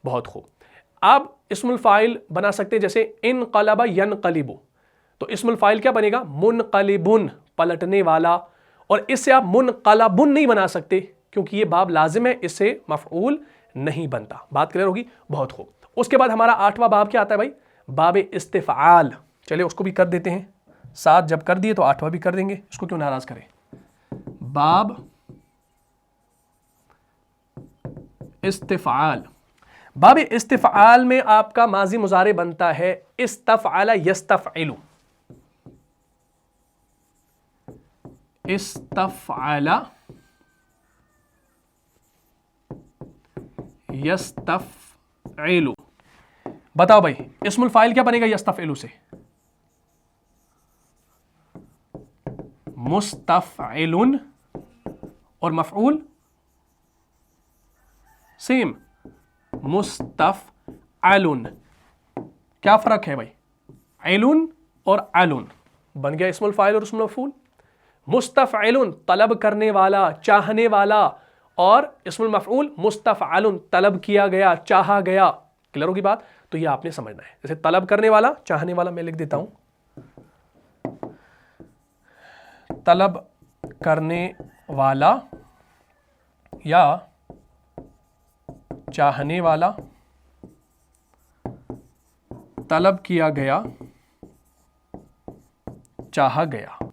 بہت خوب۔ آپ اسم الفاعل بنا سکتے ہیں، جیسے انقلب ینقلب، تو اسم الفاعل کیا بنے گا؟ منقلبن، پلٹنے والا، اور اس سے آپ منقلبن نہیں بنا سکتے کیونکہ یہ باب لازم ہے، اس سے مفعول نہیں بنتا، بات کلیئر ہوگی؟ بہت خوب۔ اس کے بعد ہمارا 8واں باب کیا آتا ہے بھائی؟ باب استفعال، چلے اس کو بھی کر دیتے ہیں، 7 جب کر دیے تو 8واں بھی کر دیں گے، اس کو کیوں ناراض کریں۔ باب استفعال، باب استفعال میں آپ کا ماضی مضارع بنتا ہے استفعل یستفعل، استفعل یستفعل، بتاؤ بھائی اسم الفاعل کیا بنے گا یستفعل سے؟ مستفعل، اور مفعول سیم مستفعل، کیا فرق ہے بھائی؟ علن اور علن، بن گیا اسم الفاعل اور اسم المفعول۔ مستفعل طلب کرنے والا، چاہنے والا، اور اسم المفعول مستفعل طلب کیا گیا، چاہا گیا، کلیئر ہوگی بات؟ تو یہ آپ نے سمجھنا ہے، جیسے طلب کرنے والا، چاہنے والا، میں لکھ دیتا ہوں، طلب کرنے والا یا چاہنے والا، طلب کیا گیا چاہا گیا.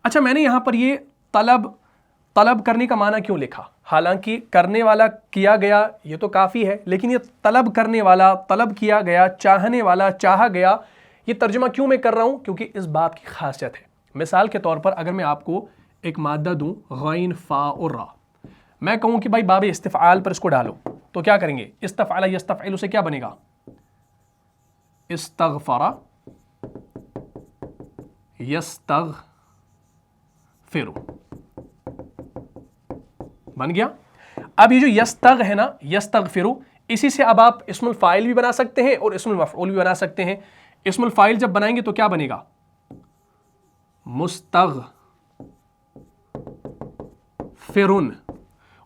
اچھا میں نے یہاں پر یہ طلب کرنے کا معنی کیوں لکھا؟ حالانکہ کرنے والا کیا گیا یہ تو کافی ہے، لیکن یہ طلب کرنے والا طلب کیا گیا، چاہنے والا چاہا گیا، یہ ترجمہ کیوں میں کر رہا ہوں؟ کیونکہ اس بات کی خاصیت ہے. مثال کے طور پر اگر میں آپ کو ایک مادہ دوں غین فا اور را، میں کہوں کہ بھائی باب استفعال پر اس کو ڈالو، تو کیا کریں گے؟ استفعل یستفعل سے کیا بنے گا؟ استغفر یستغفر بن گیا. اب یہ جو یستغ ہے نا، یستغفر، اسی سے اب آپ اسم الفاعل بھی بنا سکتے ہیں اور اسم المفعول بھی بنا سکتے ہیں. اسم الفاعل جب بنائیں گے تو کیا بنے گا؟ مستغفرن.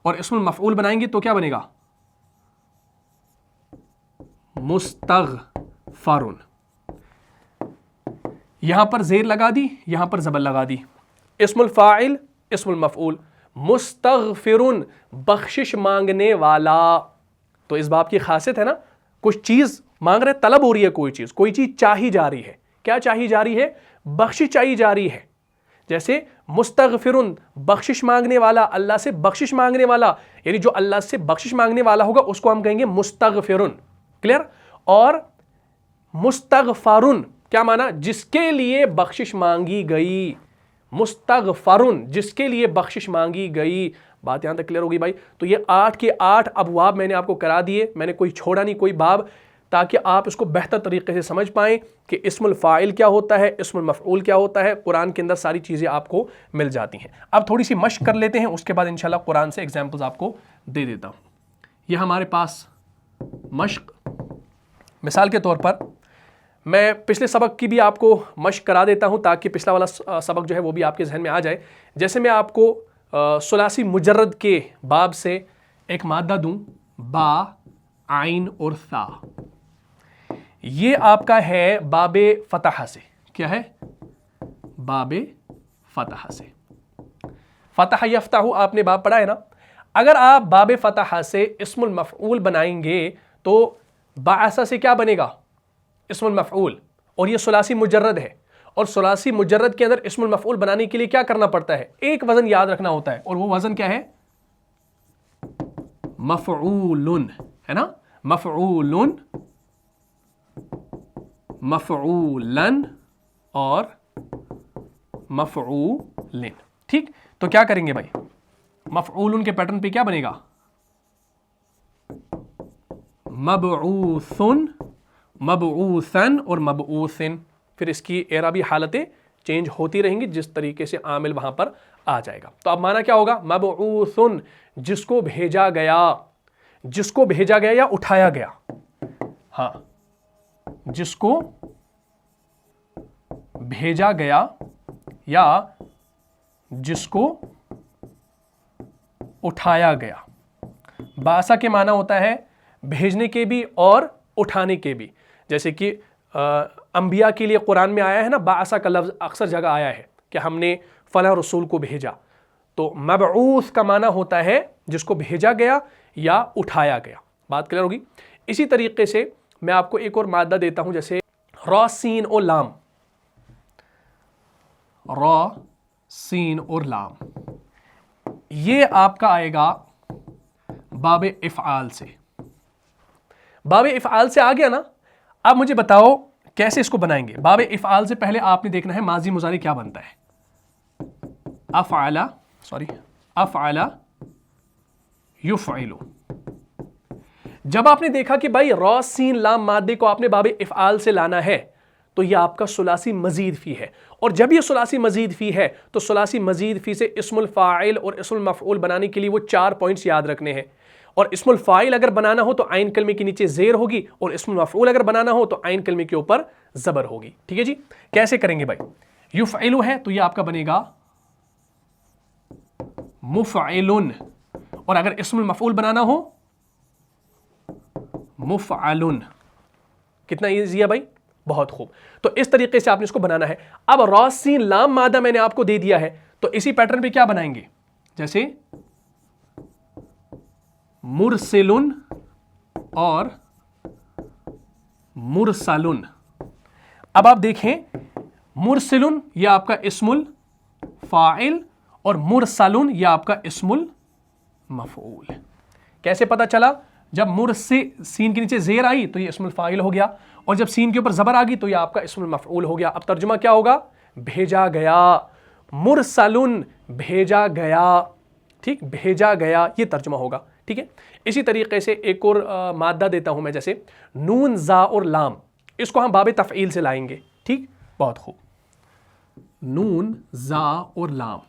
اور اسم المفعول بنائیں گے تو کیا بنے گا؟ مستغفرن. یہاں پر زیر لگا دی، یہاں پر زبر لگا دی. اسم الفاعل، اسم المفعول. مستغفرن بخشش مانگنے والا. تو اس باب کی خاصیت ہے نا، کچھ چیز مانگ رہے، طلب ہو رہی ہے، کوئی چیز چاہی جا رہی ہے. کیا چاہی جا رہی ہے؟ بخشش چاہی جا رہی ہے. جیسے مستغفرن بخشش مانگنے والا، اللہ سے بخشش مانگنے والا، یعنی جو اللہ سے بخشش مانگنے والا ہوگا اس کو ہم کہیں گے مستغفرن. کلیئر؟ اور مستغفرن کیا معنی؟ جس کے لیے بخشش مانگی گئی. مستغفرن جس کے لیے بخشش مانگی گئی. بات یہاں تک کلیئر ہوگی بھائی؟ تو یہ 8 کے 8 ابواب میں نے آپ کو کرا دیے، میں نے کوئی چھوڑا نہیں کوئی باب، تاکہ آپ اس کو بہتر طریقے سے سمجھ پائیں کہ اسم الفاعل کیا ہوتا ہے، اسم المفعول کیا ہوتا ہے. قرآن کے اندر ساری چیزیں آپ کو مل جاتی ہیں. اب تھوڑی سی مشق کر لیتے ہیں، اس کے بعد انشاءاللہ قرآن سے ایگزامپلز آپ کو دے دیتا ہوں. یہ ہمارے پاس مشق، مثال کے طور پر میں پچھلے سبق کی بھی آپ کو مشق کرا دیتا ہوں تاکہ پچھلا والا سبق جو ہے وہ بھی آپ کے ذہن میں آ جائے. جیسے میں آپ کو ثلاثی مجرد کے باب سے ایک مادہ دوں با، عین اور ثا. یہ آپ کا ہے باب فتح سے. کیا ہے؟ باب فتح سے. فتح یفتح آپ نے باب پڑھا ہے نا. اگر آپ باب فتح سے اسم المفعول بنائیں گے تو بعث سے کیا بنے گا؟ اسم المفعول. اور یہ ثلاثی مجرد ہے، اور ثلاثی مجرد کے اندر اسم المفعول بنانے کے لیے کیا کرنا پڑتا ہے؟ ایک وزن یاد رکھنا ہوتا ہے، اور وہ وزن کیا ہے؟ مفعول ہے نا. مفعول، مفعولن اور مفعولن. ٹھیک، تو کیا کریں گے بھائی؟ مفعولن کے پیٹرن پہ کیا بنے گا؟ مبعوثن، مبعوثن اور مبعوثن. پھر اس کی اعرابی حالتیں چینج ہوتی رہیں گی جس طریقے سے عامل وہاں پر آ جائے گا. تو اب معنی کیا ہوگا؟ مبعوثن جس کو بھیجا گیا، جس کو بھیجا گیا یا اٹھایا گیا. ہاں، جس کو بھیجا گیا یا جس کو اٹھایا گیا. باسا کے معنی ہوتا ہے بھیجنے کے بھی اور اٹھانے کے بھی. جیسے کہ انبیاء کے لیے قرآن میں آیا ہے نا، باسا کا لفظ اکثر جگہ آیا ہے کہ ہم نے فلاں رسول کو بھیجا. تو مبعوث کا معنی ہوتا ہے جس کو بھیجا گیا یا اٹھایا گیا. بات کلیئر ہوگی؟ اسی طریقے سے میں آپ کو ایک اور مادہ دیتا ہوں، جیسے را، سین اور لام. را، سین اور لام یہ آپ کا آئے گا باب افعال سے. باب افعال سے آ گیا نا. اب مجھے بتاؤ کیسے اس کو بنائیں گے. باب افعال سے پہلے آپ نے دیکھنا ہے ماضی مضارع کیا بنتا ہے. افعل یفعل. جب آپ نے دیکھا کہ بھائی را، سین، لام مادے کو آپ نے باب افعال سے لانا ہے تو یہ آپ کا ثلاثی مزید فی ہے. اور جب یہ ثلاثی مزید فی ہے تو ثلاثی مزید فی سے اسم الفاعل اور اسم المفعول بنانے کے لیے وہ 4 پوائنٹس یاد رکھنے ہیں. اور اسم الفاعل اگر بنانا ہو تو عین کلمے کے نیچے زیر ہوگی، اور اسم المفعول اگر بنانا ہو تو عین کلمے کے اوپر زبر ہوگی. ٹھیک ہے جی؟ کیسے کریں گے بھائی؟ یفعل ہے تو یہ آپ کا بنے گا مفعلن، اور اگر اسم المفعول بنانا ہو مفعلن. کتنا ایزی ہے بھائی؟ بہت خوب. تو اس طریقے سے آپ نے اس کو بنانا ہے. اب را، سین، لام مادہ میں نے آپ کو دے دیا ہے تو اسی پیٹرن پہ کیا بنائیں گے؟ جیسے مرسلن اور मुरसलुन। अब आप देखें, मुरसलुन ये आपका इस्मुल फाइल और मुरसलुन ये आपका इस्मुल मफऊल। कैसे पता चला? जब मुर से सीन के नीचे जेर आई तो ये इस्मुल फाइल हो गया, और जब सीन के ऊपर जबर आ गई तो ये आपका इस्मुल मफऊल हो गया। अब तर्जुमा क्या होगा? भेजा गया, मुरसलुन भेजा गया, ठीक, भेजा गया, ये तर्जुमा होगा। ठीक है, इसी तरीके से एक और मादा देता हूं मैं, जैसे नून जा और लाम, इसको हम बाबे तफईल से लाएंगे। ठीक, बहुत खूब। नून जा और लाम,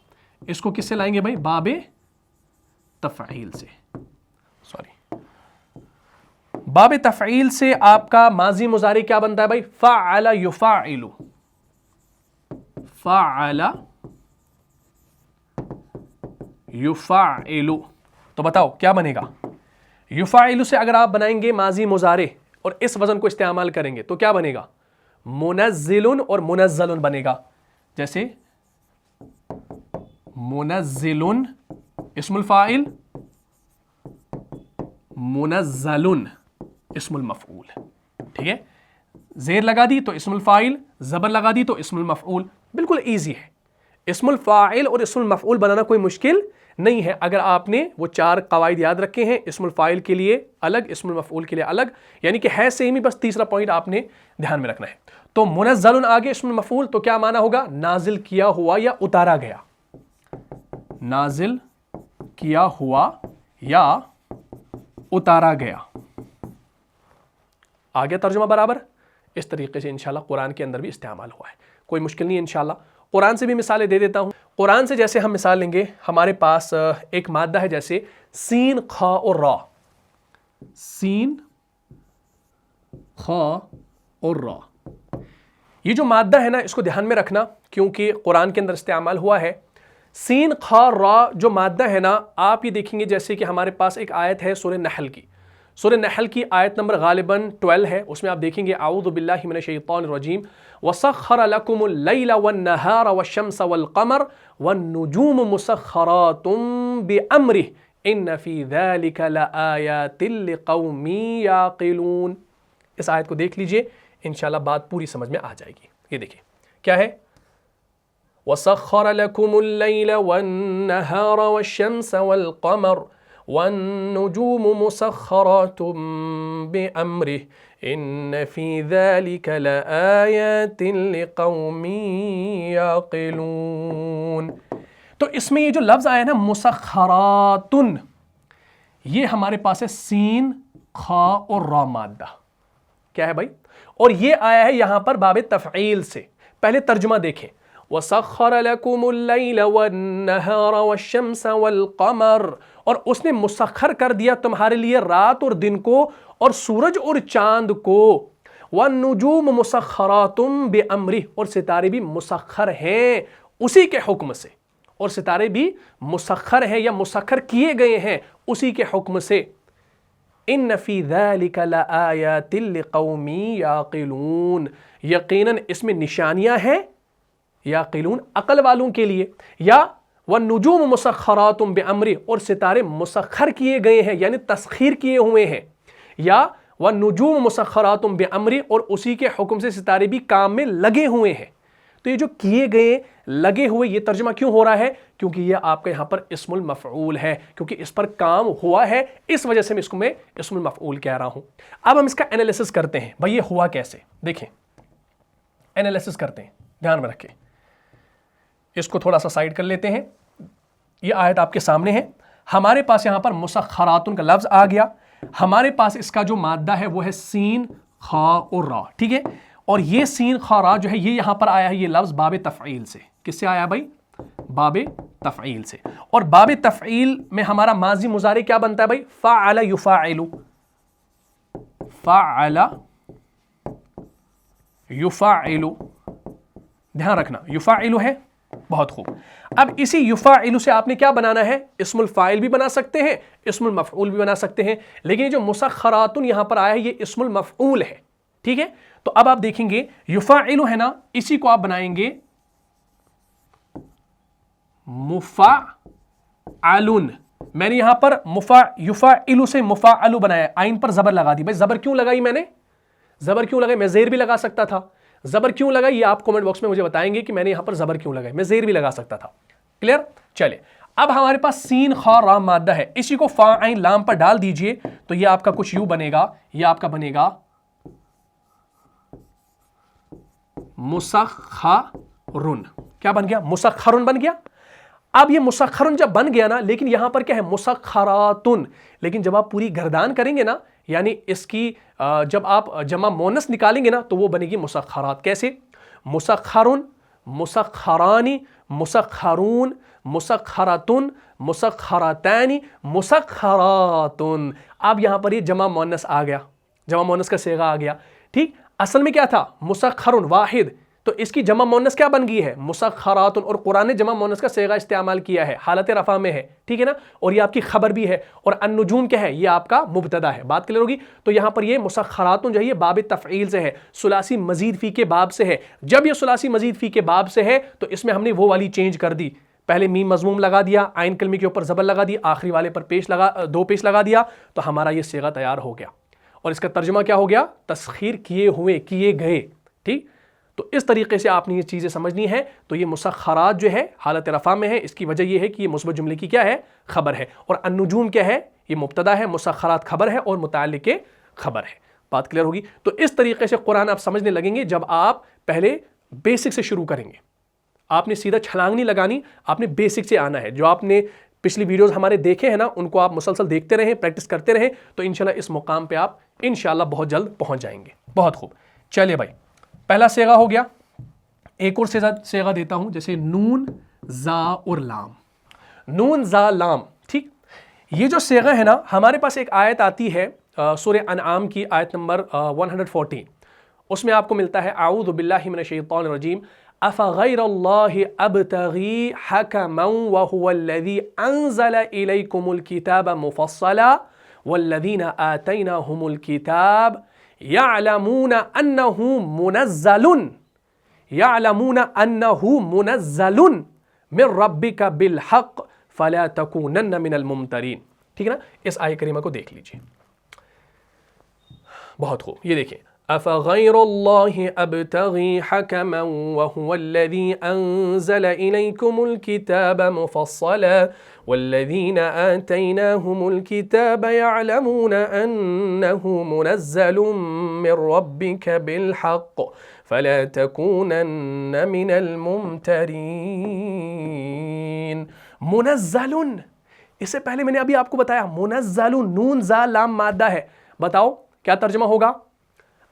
इसको किससे लाएंगे भाई? बाबे तफईल से, सॉरी, बाबे तफईल से। आपका माजी मुजारी क्या बनता है भाई? फ़अला युफ़अलु, फ़अला युफ़अलु। तो बताओ क्या बनेगा? युफ़अलु से अगर आप बनाएंगे माजी मुजारे और इस वजन को इस्तेमाल करेंगे तो क्या बनेगा? मुनज़्ज़िलुन और मुनज़्ज़लुन बनेगा। जैसे मुनज़्ज़िलुन इस्मुल फाइल, मुनज़्ज़लुन इस्मुल मफऊल। ठीक है, जेर लगा दी तो इस्मुल फाइल, जबर लगा दी तो इस्मुल मफऊल। बिल्कुल इजी है। इस्मुल फाइल और इस्मुल मफऊल बनाना कोई मुश्किल नहीं है, अगर आपने वो 4 कवायद याद रखे हैं। इस्मुल फाइल के लिए अलग, इस्मुल मफऊल के लिए अलग, यानी कि है सेम ही, बस तीसरा पॉइंट आपने ध्यान में रखना है। तो मुनज़्ज़लुन आगे इस्मुल मफऊल, तो क्या माना होगा? नाजिल किया हुआ या उतारा गया, नाजिल किया हुआ या उतारा गया। आगे तर्जुमा बराबर। इस तरीके से इंशाल्लाह कुरान के अंदर भी इस्तेमाल हुआ है, कोई मुश्किल नहीं है इंशाल्लाह। कुरान से भी मिसालें दे देता हूं। कुरान से जैसे हम मिसाल लेंगे, हमारे पास एक मादा है, जैसे सीन खा और रा, सीन खा और रा। ये जो मादा है ना, इसको ध्यान में रखना, क्योंकि कुरान के अंदर इस्तेमाल हुआ है। सीन खा रा जो मादा है ना, आप ये देखेंगे जैसे कि हमारे पास एक आयत है सूरह नहल की, सूरह नहल की आयत नंबर गालिबन 12 है। उसमें आप देखेंगे आऊज़ु बिल्लाहि मिनश शैतानिर रजीम वसख्खर लकुमुल लैला वन्नहार वश्शम्स वल्क़मर वन्नुजूम मुसख्खरातुम बिअम्रिहि इन्न फ़ी ज़ालिका लआयातिन लिक़ौमिन याक़िलून। इस आयत को देख लीजिए, इंशाल्लाह बात पूरी समझ में आ जाएगी। ये देखिए क्या है, वसख्खर लकुमुल लैला वन्नहार वश्शम्स वल्क़मर वन्नुजूम मुसख्खरातुम बिअम्रिहि इन्न फ़ी ज़ालिका लआयातिन लिक़ौमिन याक़िलून। तो इसमें ये जो लफ्ज़ आया ना मुसख्खरातुन, ये हमारे पास है सीन खा और रा मादा। क्या है भाई? और ये आया है यहां पर बाबे तफ़ईल से। पहले तर्जुमा देखें, वसख्खर लकुमुल लैला वन्नहार वश्शम्स वल्क़मर, और उसने मुसख्खर कर दिया तुम्हारे लिए रात और दिन को और सूरज और चांद को। वन्नुजूम मुसख्खरातुम बिअम्रिहि, और सितारे भी मुसख्खर हैं उसी के हुक्म से, और सितारे भी मुसख्खर हैं या मुसख्खर किए गए हैं उसी के हुक्म से। इन्न फ़ी ज़ालिका लआयातिन लिक़ौमिन याक़िलून, यकीनन इसमें निशानियां हैं, याक़िलून अक़ल वालों के लिए। या वन्नुजूम मुसख्खरातुम बिअम्रिहि, और सितारे मुसख्खर किए गए हैं यानी तस्खीर किए हुए हैं। या वन्नुजूम मुसख्खरातुम बिअम्रिहि, और उसी के हुक्म से सितारे भी काम में लगे हुए हैं। तो ये जो किए गए, लगे हुए, ये तर्जुमा क्यों हो रहा है? क्योंकि ये आपका यहाँ पर इस्मुल मफ़ऊल है, क्योंकि इस पर काम हुआ है, इस वजह से मैं इस्मुल मफ़ऊल कह रहा हूँ। अब हम इसका एनालिसिस करते हैं, भाई ये हुआ कैसे। देखें, एनालिसिस करते हैं, ध्यान में रखें। इसको थोड़ा सा साइड कर लेते हैं। ये आयत आपके सामने है, हमारे पास यहाँ पर मुसख्खरातुन का लफ्ज़ आ गया। हमारे पास इसका जो मादा है वो है सीन खा और रा, ठीक है। और ये सीन खा रा जो है ये यहाँ पर आया है, ये लफ्ज़ बाबे तफ़ईल से। किससे आया भाई? बाबे तफ़ईल से। और बाबे तफ़ईल में हमारा माजी मुजारे क्या बनता है भाई? फ़अला युफ़अलु, फ़अला युफ़अलु, ध्यान रखना युफ़अलु है। बहुत खूब। अब इसी युफ़अलु से आपने क्या बनाना है? इस्मुल फ़ाइल भी बना सकते हैं, इस्मुल मफ़ऊल भी बना सकते हैं, लेकिन ये जो मुसख्खरातुन यहां पर आया है ये इस्मुल मफ़ऊल है, ठीक है। तो अब आप देखेंगे युफ़अलु है ना, इसी को आप बनाएंगे मुफ़अलुन। मैंने यहां पर युफ़अलु से मुफ़अलु बनाया, आइन पर जबर लगा दी। भाई जबर क्यों लगाई मैंने? زبر کیوں لگائے؟ میں زیر بھی لگا سکتا تھا. زبر کیوں لگا یہ آپ کمنٹ باکس میں مجھے بتائیں گے کہ میں نے یہاں پر زبر کیوں لگائی. میں زیر بھی لگا سکتا تھا. کلیئر؟ چلے اب ہمارے پاس سین خا را مادہ ہے, اسی کو فا عین لام پر ڈال دیجئے تو یہ آپ کا کچھ یوں بنے گا, یہ آپ کا بنے گا مسخرن. کیا بن گیا؟ مسخرن بن گیا. اب یہ مسخرن جب بن گیا نا, لیکن یہاں پر کیا ہے؟ مسخراتن. لیکن جب آپ پوری گردان کریں گے نا, یعنی اس کی جب آپ جمع مونس نکالیں گے نا تو وہ بنے گی مسخرات. کیسے؟ مسخرن, مسخرانی, مسخرون, مسخراتن, مسخراتین, مسخراتن. اب یہاں پر یہ جمع مونس آ گیا, جمع مونس کا صیغہ آ گیا. ٹھیک, اصل میں کیا تھا؟ مسخرن واحد, تو اس کی جمع مونس کیا بن گئی ہے؟ مسخراتن. اور قرآن نے جمع مونس کا صیغہ استعمال کیا ہے, حالت رفع میں ہے. ٹھیک ہے نا, اور یہ آپ کی خبر بھی ہے. اور النجوم کیا ہے؟ یہ آپ کا مبتدا ہے. بات کلیئر ہوگی؟ تو یہاں پر یہ مسخراتن جو ہے یہ باب تفعیل سے ہے, ثلاثی مزید فی کے باب سے ہے. جب یہ ثلاثی مزید فی کے باب سے ہے تو اس میں ہم نے وہ والی چینج کر دی, پہلے میم مضموم لگا دیا, عین کلمے کے اوپر زبر لگا دی, آخری والے پر دو پیش لگا دیا, تو ہمارا یہ صیغہ تیار ہو گیا. اور اس کا ترجمہ کیا ہو گیا؟ تسخیر کیے ہوئے, کیے گئے. ٹھیک, تو اس طریقے سے آپ نے یہ چیزیں سمجھنی ہے. تو یہ مسخرات جو ہے حالت رفع میں ہے, اس کی وجہ یہ ہے کہ یہ مثبت جملے کی کیا ہے؟ خبر ہے. اور النجوم کیا ہے؟ یہ مبتدا ہے, مسخرات خبر ہے اور متعلق خبر ہے. بات کلیئر ہوگی؟ تو اس طریقے سے قرآن آپ سمجھنے لگیں گے جب آپ پہلے بیسک سے شروع کریں گے. آپ نے سیدھا چھلانگ نہیں لگانی, آپ نے بیسک سے آنا ہے. جو آپ نے پچھلی ویڈیوز ہمارے دیکھے ہیں نا, ان کو آپ مسلسل دیکھتے رہیں, پریکٹس کرتے رہیں, تو انشاءاللہ اس مقام پہ آپ انشاءاللہ بہت جلد پہنچ جائیں گے. بہت خوب. چلیے بھائی, پہلا صیغہ ہو گیا. ایک اور صیغہ دیتا ہوں, جیسے نون زا اور لام. نون زا لام. ٹھیک, یہ جو صیغہ ہے نا, ہمارے پاس ایک آیت آتی ہے سورہ انعام کی آیت نمبر 114. اس میں آپ کو ملتا ہے اعوذ باللہ من الشیطان الرجیم افغیر اللہ ابتغی حکما وهو الذی انزل الیکم الکتاب مفصلا والذین آتیناہم الکتاب یعلمون انہ منزل یعلمون انہ منزل من ربک بالحق فلا تکونن من الممترین. ٹھیک ہے نا, اس آیہ کریمہ کو دیکھ لیجئے. بہت خوب, یہ دیکھیں افغیر اللہ ابتغی حکما وهو الذی انزل الیکم الکتاب مفصلا والذین آتیناہم الکتاب یعلمون انہ منزل من ربک بالحق فلا تکونن من الممترین. منزل, اس سے پہلے میں نے ابھی آپ کو بتایا منزل, نون زا لام مادہ ہے. بتاؤ کیا ترجمہ ہوگا؟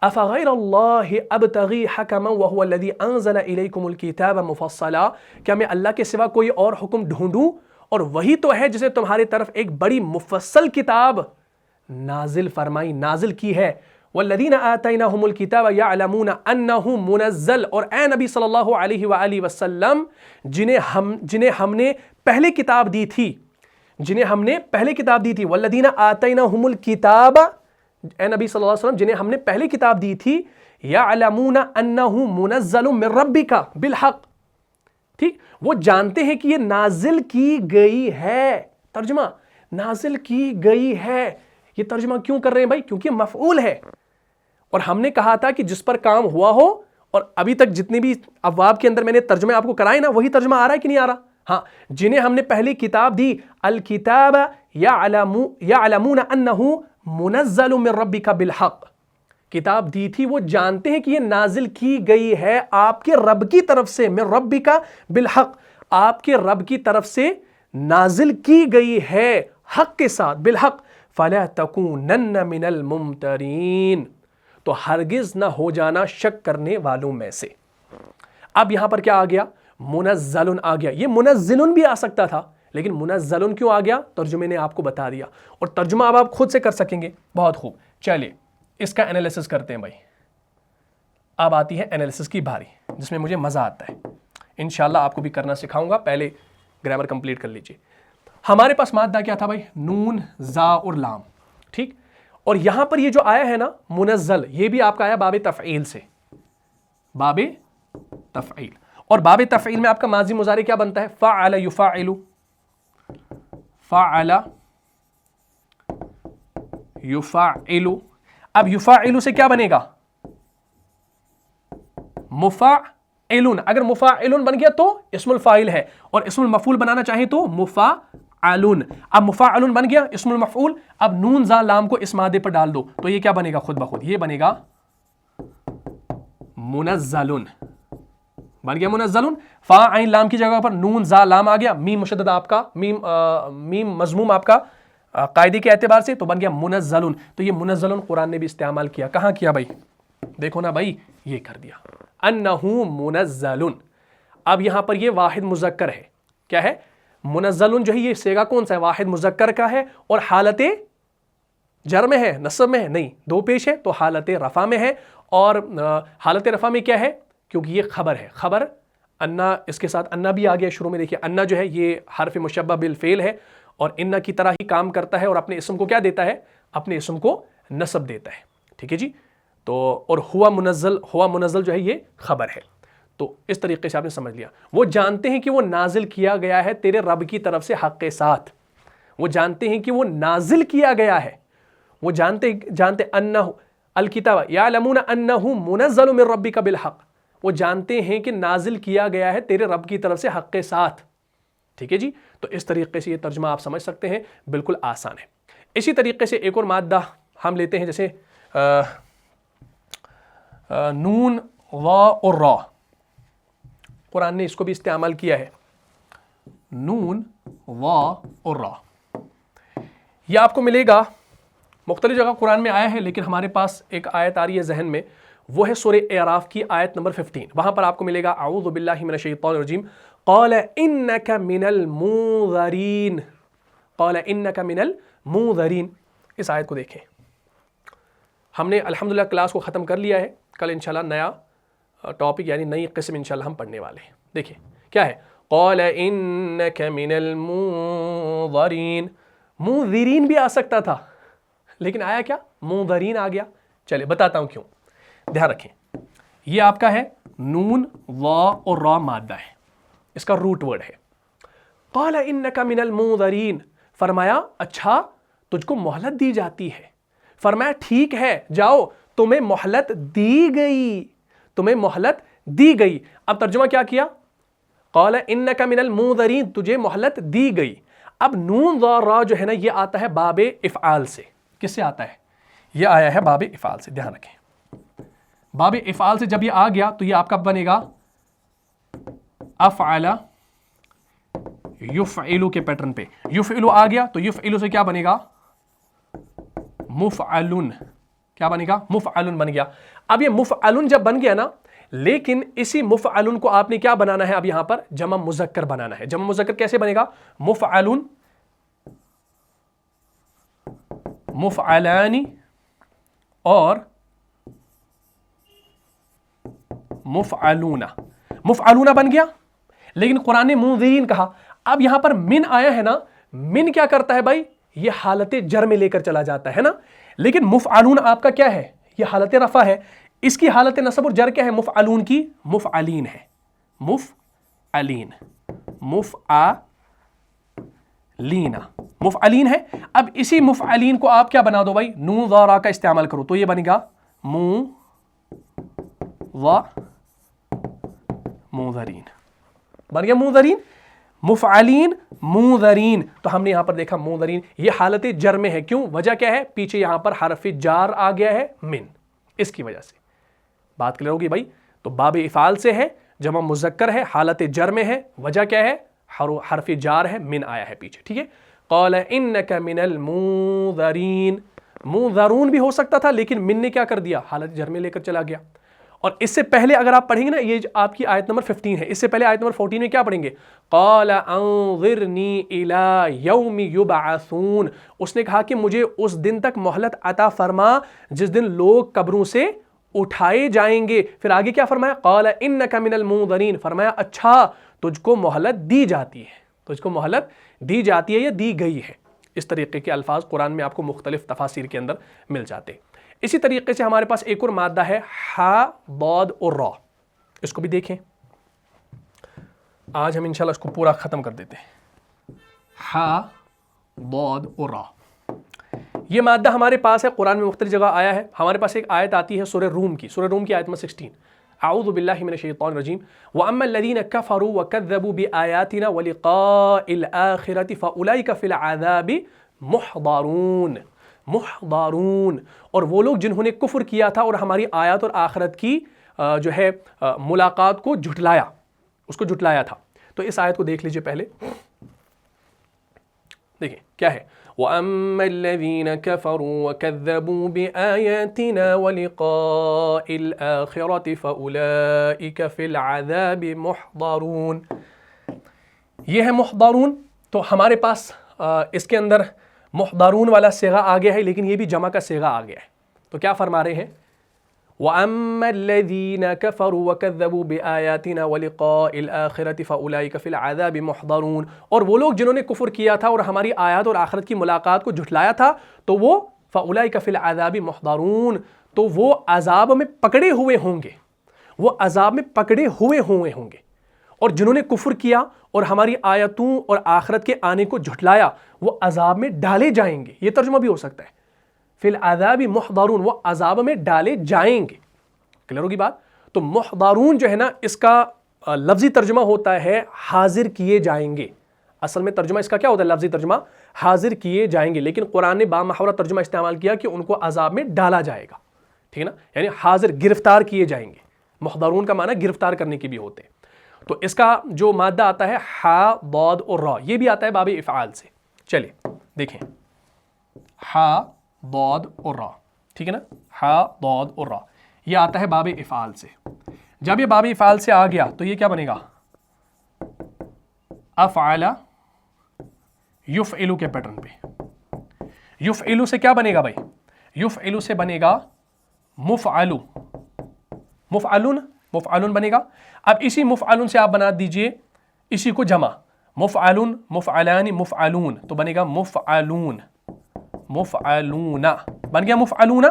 افغیر اللہ ابتغی حکما وهو الذی انزل الیکم الکتاب مفصلا, کیا میں اللہ کے سوا کوئی اور حکم ڈھونڈوں, اور وہی تو ہے جسے تمہارے طرف ایک بڑی مفصل کتاب نازل فرمائی, نازل کی ہے. والذین آتیناہم الکتاب یعلمون انہ منزل, اور اے نبی صلی اللہ علیہ وآلہ وسلم جنہیں ہم نے پہلے کتاب دی تھی, جنہیں ہم نے پہلے کتاب دی تھی. والذین آتیناہم الکتاب, اے نبی صلی اللہ علیہ وسلم جنہیں ہم نے پہلے کتاب دی تھی, یعلمون انہ منزل من ربک بالحق. ٹھیک, وہ جانتے ہیں کہ یہ نازل کی گئی ہے. ترجمہ نازل کی گئی ہے. یہ ترجمہ کیوں کر رہے ہیں بھائی؟ کیونکہ مفعول ہے, اور ہم نے کہا تھا کہ جس پر کام ہوا ہو, اور ابھی تک جتنے بھی ابواب کے اندر میں نے ترجمے آپ کو کرائے نا, وہی ترجمہ آ رہا ہے کہ نہیں آ رہا؟ ہاں, جنہیں ہم نے پہلی کتاب دی, الکتاب یعلمون انہ منزل من ربک بالحق, کتاب دی تھی, وہ جانتے ہیں کہ یہ نازل کی گئی ہے آپ کے رب کی طرف سے, من ربک بالحق, آپ کے رب کی طرف سے نازل کی گئی ہے حق کے ساتھ, بالحق. فلا تکونن من الممترین, تو ہرگز نہ ہو جانا شک کرنے والوں میں سے. اب یہاں پر کیا آ گیا؟ منزل آ گیا. یہ منزل بھی آ سکتا تھا, لیکن منزل کیوں آ گیا؟ ترجمے نے آپ کو بتا دیا, اور ترجمہ اب آپ خود سے کر سکیں گے. بہت خوب. چلیے اس کا انالیسس کرتے ہیں بھائی. اب آتی ہے انالیسس کی باری, جس میں مجھے مزہ آتا ہے. انشاءاللہ آپ کو بھی کرنا سکھاؤں گا, پہلے گرامر کمپلیٹ کر لیجئے. ہمارے پاس مادہ کیا تھا بھائی؟ نون زا اور لام. ٹھیک, اور یہاں پر یہ جو آیا ہے نا منزل, یہ بھی آپ کا آیا باب تفعیل سے, باب تفعیل. اور باب تفعیل میں آپ کا ماضی مضارع کیا بنتا ہے؟ فعل یفعل, فعل یفعل. اب یفعل سے کیا بنے گا؟ मुफ़ाइलुन, अगर मुफ़ाइलुन बन गया तो इस्मुल फ़ाइल है, और इस्मुल मफ़ूल बनाना चाहे तो मुफ़ाअलुन। अब मुफ़ाअलुन बन गया इस्मुल मफ़ऊल, अब नून ज़ा लाम को इस मादे पर डाल दो तो ये क्या बनेगा खुद ब खुद, ये बनेगा मुनज़्ज़लुन, बन गया मुनज़्ज़लुन। फ़ा आइन लाम की जगह पर नून ज़ा लाम आ गया, मीम मुशद्दद आपका, मीम मज़मूम आपका कायदे के एतबार से, तो बन गया मुनज़्ज़लुन। तो ये मुनज़्ज़लुन कुरान ने भी इस्तेमाल किया, कहाँ किया भाई, देखो ना भाई, ये कर दिया अन्नहु मुनज़्ज़लुन। अब यहां पर ये वाहिद मुज़क्कर है, क्या है, मुनज़्ज़लुन जो है ये सेगा कौन सा है, वाहिद मुज़क्कर का है, और हालत जर में है, नस्ब में है, नहीं दो पेश है, तो हालत रफ़ा में है। और हालत रफ़ा में क्या है, क्योंकि ये खबर है, खबर अन्ना, इसके साथ अन्ना भी आ गया शुरू में। देखिए अन्ना जो है ये हर्फ मुशब्बह बिल फ़ेल है और इन्ना की तरह ही काम करता है, और अपने इसम को क्या देता है, अपने इसम को नस्ब देता है, ठीक है जी। तो और हुआ मुनज़्ज़ल जो है ये खबर है। तो इस तरीके से आपने समझ लिया। वो जानते हैं कि वो नाजिल किया गया है तेरे रब की तरफ से हक़ के साथ, वो जानते हैं कि वो नाजिल किया गया है, वो जानते अन्नहु अल किताब यालमूना अन्नहु मुनज़्ज़लुम मिन रब्बिका बिल हक़, वो जानते हैं कि नाजिल किया गया है तेरे रब की तरफ से हक़ के साथ, ठीक है जी। तो इस तरीके से ये तर्जुमा आप समझ सकते हैं, बिल्कुल आसान है। इसी तरीके से एक और मादा हम लेते हैं, जैसे नून वा और रा, कुरान ने इसको भी इस्तेमाल किया है, नून वा और रा। यह आपको मिलेगा मुख्तलिफ जगह कुरान में आया है, लेकिन हमारे पास एक आयत आ रही है जहन में, वो है सूरह एराफ की आयत नंबर 15। वहां पर आपको मिलेगा अऊज़ु बिल्लाहि मिनश शैतानिर रजीम, क़ाल इन्नका मिनल मुंज़रीन, क़ाल इन्नका मिनल मुंज़रीन। इस आयत को देखें, हमने अल्हम्दुलिल्लाह क्लास को ख़त्म कर लिया है, कल इंशाल्लाह नया टॉपिक यानी नई किस्म इंशाल्लाह हम पढ़ने वाले हैं। देखिए क्या है, क़ाल इन्नका मिनल मुंज़रीन, मुंज़रीन भी आ सकता था, लेकिन आया क्या, मुंज़रीन आ गया। चलिए बताता हूँ क्यों, ध्यान रखें। ये आपका है नून वा और रा मादा है, इसका रूट वर्ड है। क़ाल इन्नका मिनल मुंज़रीन, फरमाया अच्छा तुझको मोहलत दी जाती है, फरमाया ठीक है जाओ तुम्हें मोहलत दी गई, तुम्हें मोहलत दी गई। अब तर्जुमा क्या किया, क़ाल इन्नका मिनल मुंज़रीन, तुझे मोहलत दी गई। अब नून वा रा जो है ना ये आता है बाबे इफ़आल से, किससे आता है, ये आया है बाबे इफ़आल से, ध्यान रखें। बाबे इफ़आल से जब ये आ गया तो ये आपका बनेगा अफ़अला युफ़इलु के पैटर्न पे, युफ़इलु आ गया तो युफ़इलु से क्या बनेगा, मुफ़अलुन, क्या बनेगा, मुफ़अलुन बन गया। अब ये मुफ़अलुन जब बन गया ना, लेकिन इसी मुफ़अलुन को आपने क्या बनाना है, अब यहां पर जमा मुज़क्कर बनाना है। जमा मुज़क्कर कैसे बनेगा, मुफ़अलुन, मुफ़अलानी और मुफ़अलूना, मुफ़अलूना बन गया। लेकिन कुरान ने मुंज़रीन कहा। अब यहां पर मिन आया है ना, मिन क्या करता है भाई, ये हालत जर में लेकर चला जाता है ना, लेकिन मुफ़अलून आपका क्या है, ये हालत रफ़ा है, इसकी हालत नसब और जर क्या है, मुफ़अलून की मुफ़अलीन है, मुफ़अलीन, मुफ़अलीना, मुफ़अलीन है। अब इसी मुफ़अलीन को आप क्या बना दो भाई, नून ज़ा रा का इस्तेमाल करो तो ये बनेगा मुंज़रीन, बन गया मुंज़रीन, मुफ़अलीन मुंज़रीन। तो हमने यहां पर देखा मुंज़रीन ये हालत जर में है, क्यों, वजह क्या है, पीछे यहां पर हरफ जार आ गया है मिन, इसकी वजह से। बात क्लियर होगी भाई। तो बाबे इफ़ाल से है, जमा मुज़क्कर है, हालत जर में है, वजह क्या है, हरफ जार है, मिन आया है पीछे, ठीक है। क़ाल इन्नका मिनल मुंज़रीन, मुंज़रून भी हो सकता था, लेकिन मिन ने क्या कर दिया, हालत जर में लेकर चला गया। और इससे पहले अगर आप पढ़ेंगे ना, ये आपकी आयत नंबर 15 है, इससे पहले आयत नंबर 14 में क्या पढ़ेंगे, क़ाल अंज़िरनी इला यौमि युबअसून, उसने कहा कि मुझे उस दिन तक मोहलत अता फरमा जिस दिन लोग कब्रों से उठाए जाएंगे। फिर आगे क्या फरमाया, क़ाल इन्नका मिनल मुंज़रीन, फरमाया अच्छा तुझको मोहलत दी जाती है, तुझको मोहलत दी जाती है या दी गई है। इस तरीके के अल्फाज कुरान में आपको मुख्तलिफ तफासिर के अंदर मिल जाते हैं। इसी तरीके से हमारे पास एक और मादा है हा बौद और रा, इसको भी देखें। आज हम इंशाल्लाह इसको पूरा खत्म कर देते हैं। हा बौद और रा, ये मादा हमारे पास है, कुरान में मुख्तलिफ जगह आया है। हमारे पास एक आयत आती है सूरह रूम की, सूरह रूम की आयत नंबर 16, اعوذ باللہ من الشیطان الرجیم واما الذین کفروا وکذبوا بآیاتنا ولقاء الآخرۃ فاولئک فی العذاب محضرون. محضرون، اور وہ لوگ جنہوں نے کفر کیا تھا اور ہماری آیات اور آخرت کی جو ہے ملاقات کو جھٹلایا، اس کو جھٹلایا تھا. تو اس آیت کو دیکھ لیجئے پہلے، دیکھیں کیا ہے. وَأَمَّا الَّذِينَ كَفَرُوا وَكَذَّبُوا بِآيَاتِنَا وَلِقَاءِ الْآخِرَةِ فَأُولَئِكَ فِي الْعَذَابِ مُحْضَرُونَ. یہ ہے محضرون. تو ہمارے پاس اس کے اندر محضرون والا صیغہ آ گیا ہے، لیکن یہ بھی جمع کا صیغہ آ گیا ہے. تو کیا فرما رہے ہیں؟ وَأَمَّا الَّذِينَ كَفَرُوا وَكَذَّبُوا بِآيَاتِنَا وَلِقَاءِ الْآخِرَةِ فَأُولَئِكَ فِي الْعَذَابِ مُحْضَرُونَ. اور وہ لوگ جنہوں نے کفر کیا تھا اور ہماری آیات اور آخرت کی ملاقات کو جھٹلایا تھا، تو وہ فَأُولَئِكَ فِي الْعَذَابِ مُحْضَرُونَ، تو وہ عذاب میں پکڑے ہوئے ہوں گے، وہ عذاب میں پکڑے ہوئے ہوں گے. اور جنہوں نے کفر کیا اور ہماری آیتوں اور آخرت کے آنے کو جھٹلایا، وہ عذاب میں ڈالے جائیں گے. یہ ترجمہ بھی ہو سکتا ہے، فی العذاب محضرون، وہ عذاب میں ڈالے جائیں گے. کلیئر ہوگی بات؟ تو محضرون جو ہے نا، اس کا لفظی ترجمہ ہوتا ہے حاضر کیے جائیں گے. اصل میں ترجمہ اس کا کیا ہوتا ہے؟ لفظی ترجمہ حاضر کیے جائیں گے، لیکن قرآن نے بامحاورہ ترجمہ استعمال کیا کہ ان کو عذاب میں ڈالا جائے گا. ٹھیک ہے نا، یعنی حاضر، گرفتار کیے جائیں گے. محضرون کا معنی گرفتار کرنے کے بھی ہوتے ہیں. تو اس کا جو مادہ آتا ہے ہا، ضاد اور را، یہ بھی آتا ہے باب افعال سے. چلیے دیکھیں، ہا، ضاد اور را، ٹھیک ہے نا، ہا، ضاد اور را، یہ آتا ہے باب افعال سے. جب یہ باب افعال سے آ گیا تو یہ کیا بنے گا؟ افعل یفعل کے پیٹرن پہ. یفعل سے کیا بنے گا بھائی؟ یفعل سے بنے گا مفعل، مفعلون، مفعلون بنے گا. اب اسی مفعلون سے آپ بنا دیجئے اسی کو جمع، مفعلون، مفعلان، مفعلون، تو بنے گا مفعلون، مفعلون بن گیا مفعلون.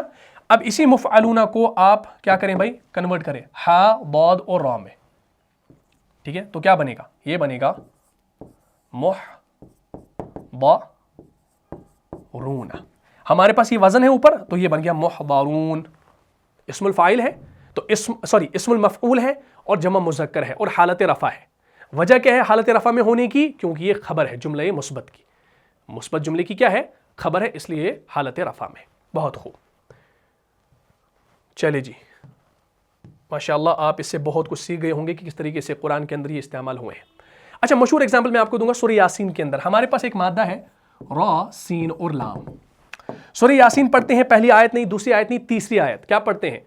اب اسی مفعلون کو آپ کیا کریں بھائی؟ کنورٹ کریں ہا، ضاد اور را میں. ٹھیک ہے، تو کیا بنے گا؟ یہ بنے گا محضرون. ہمارے پاس یہ وزن ہے اوپر، تو یہ بن گیا محضرون. اسم الفاعل ہے تو اسم المفعول ہے اور جمع مذکر ہے اور حالت رفع ہے. وجہ کیا ہے حالت رفع میں ہونے کی؟ کیونکہ یہ خبر ہے جملہ مثبت کی. مثبت جملے کی کیا ہے؟ خبر ہے، اس لیے حالت رفع میں. بہت خوب. چلے جی، ماشاءاللہ آپ اس سے بہت کچھ سیکھ گئے ہوں گے کہ کس طریقے سے قرآن کے اندر یہ استعمال ہوئے ہیں. اچھا، مشہور ایگزامپل میں آپ کو دوں گا سورہ یاسین کے اندر. ہمارے پاس ایک مادہ ہے را، سین اور لام. سورہ یاسین پڑھتے ہیں، پہلی آیت نہیں، دوسری آیت نہیں، تیسری آیت. کیا پڑھتے ہیں؟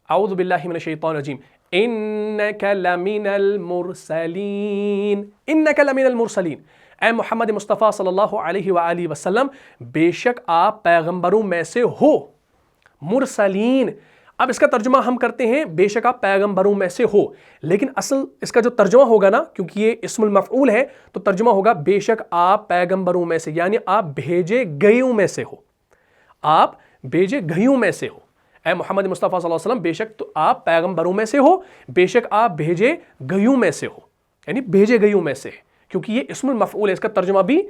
اعوذ باللہ من الشیطان الرجیم انک لمن المرسلین. انک لمن المرسلین، اے محمد مصطفیٰ صلی اللہ علیہ وآلہ وسلم، بے شک آپ پیغمبروں میں سے ہو. مرسلین، اب اس کا ترجمہ ہم کرتے ہیں بے شک آپ پیغمبروں میں سے ہو، لیکن اصل اس کا جو ترجمہ ہوگا نا، کیونکہ یہ اسم المفعول ہے، تو ترجمہ ہوگا بے شک آپ پیغمبروں میں سے، یعنی آپ بھیجے گئیوں میں سے ہو. آپ بھیجے گئیوں میں سے ہو. اے محمد مصطفیٰ صلی اللہ علیہ وسلم، بے شک تو آپ پیغمبروں میں سے ہو، بے شک آپ بھیجے گئیوں میں سے ہو، یعنی بھیجے گئیوں میں سے ہے، کیونکہ یہ اسم المفعول ہے. اس کا ترجمہ بھی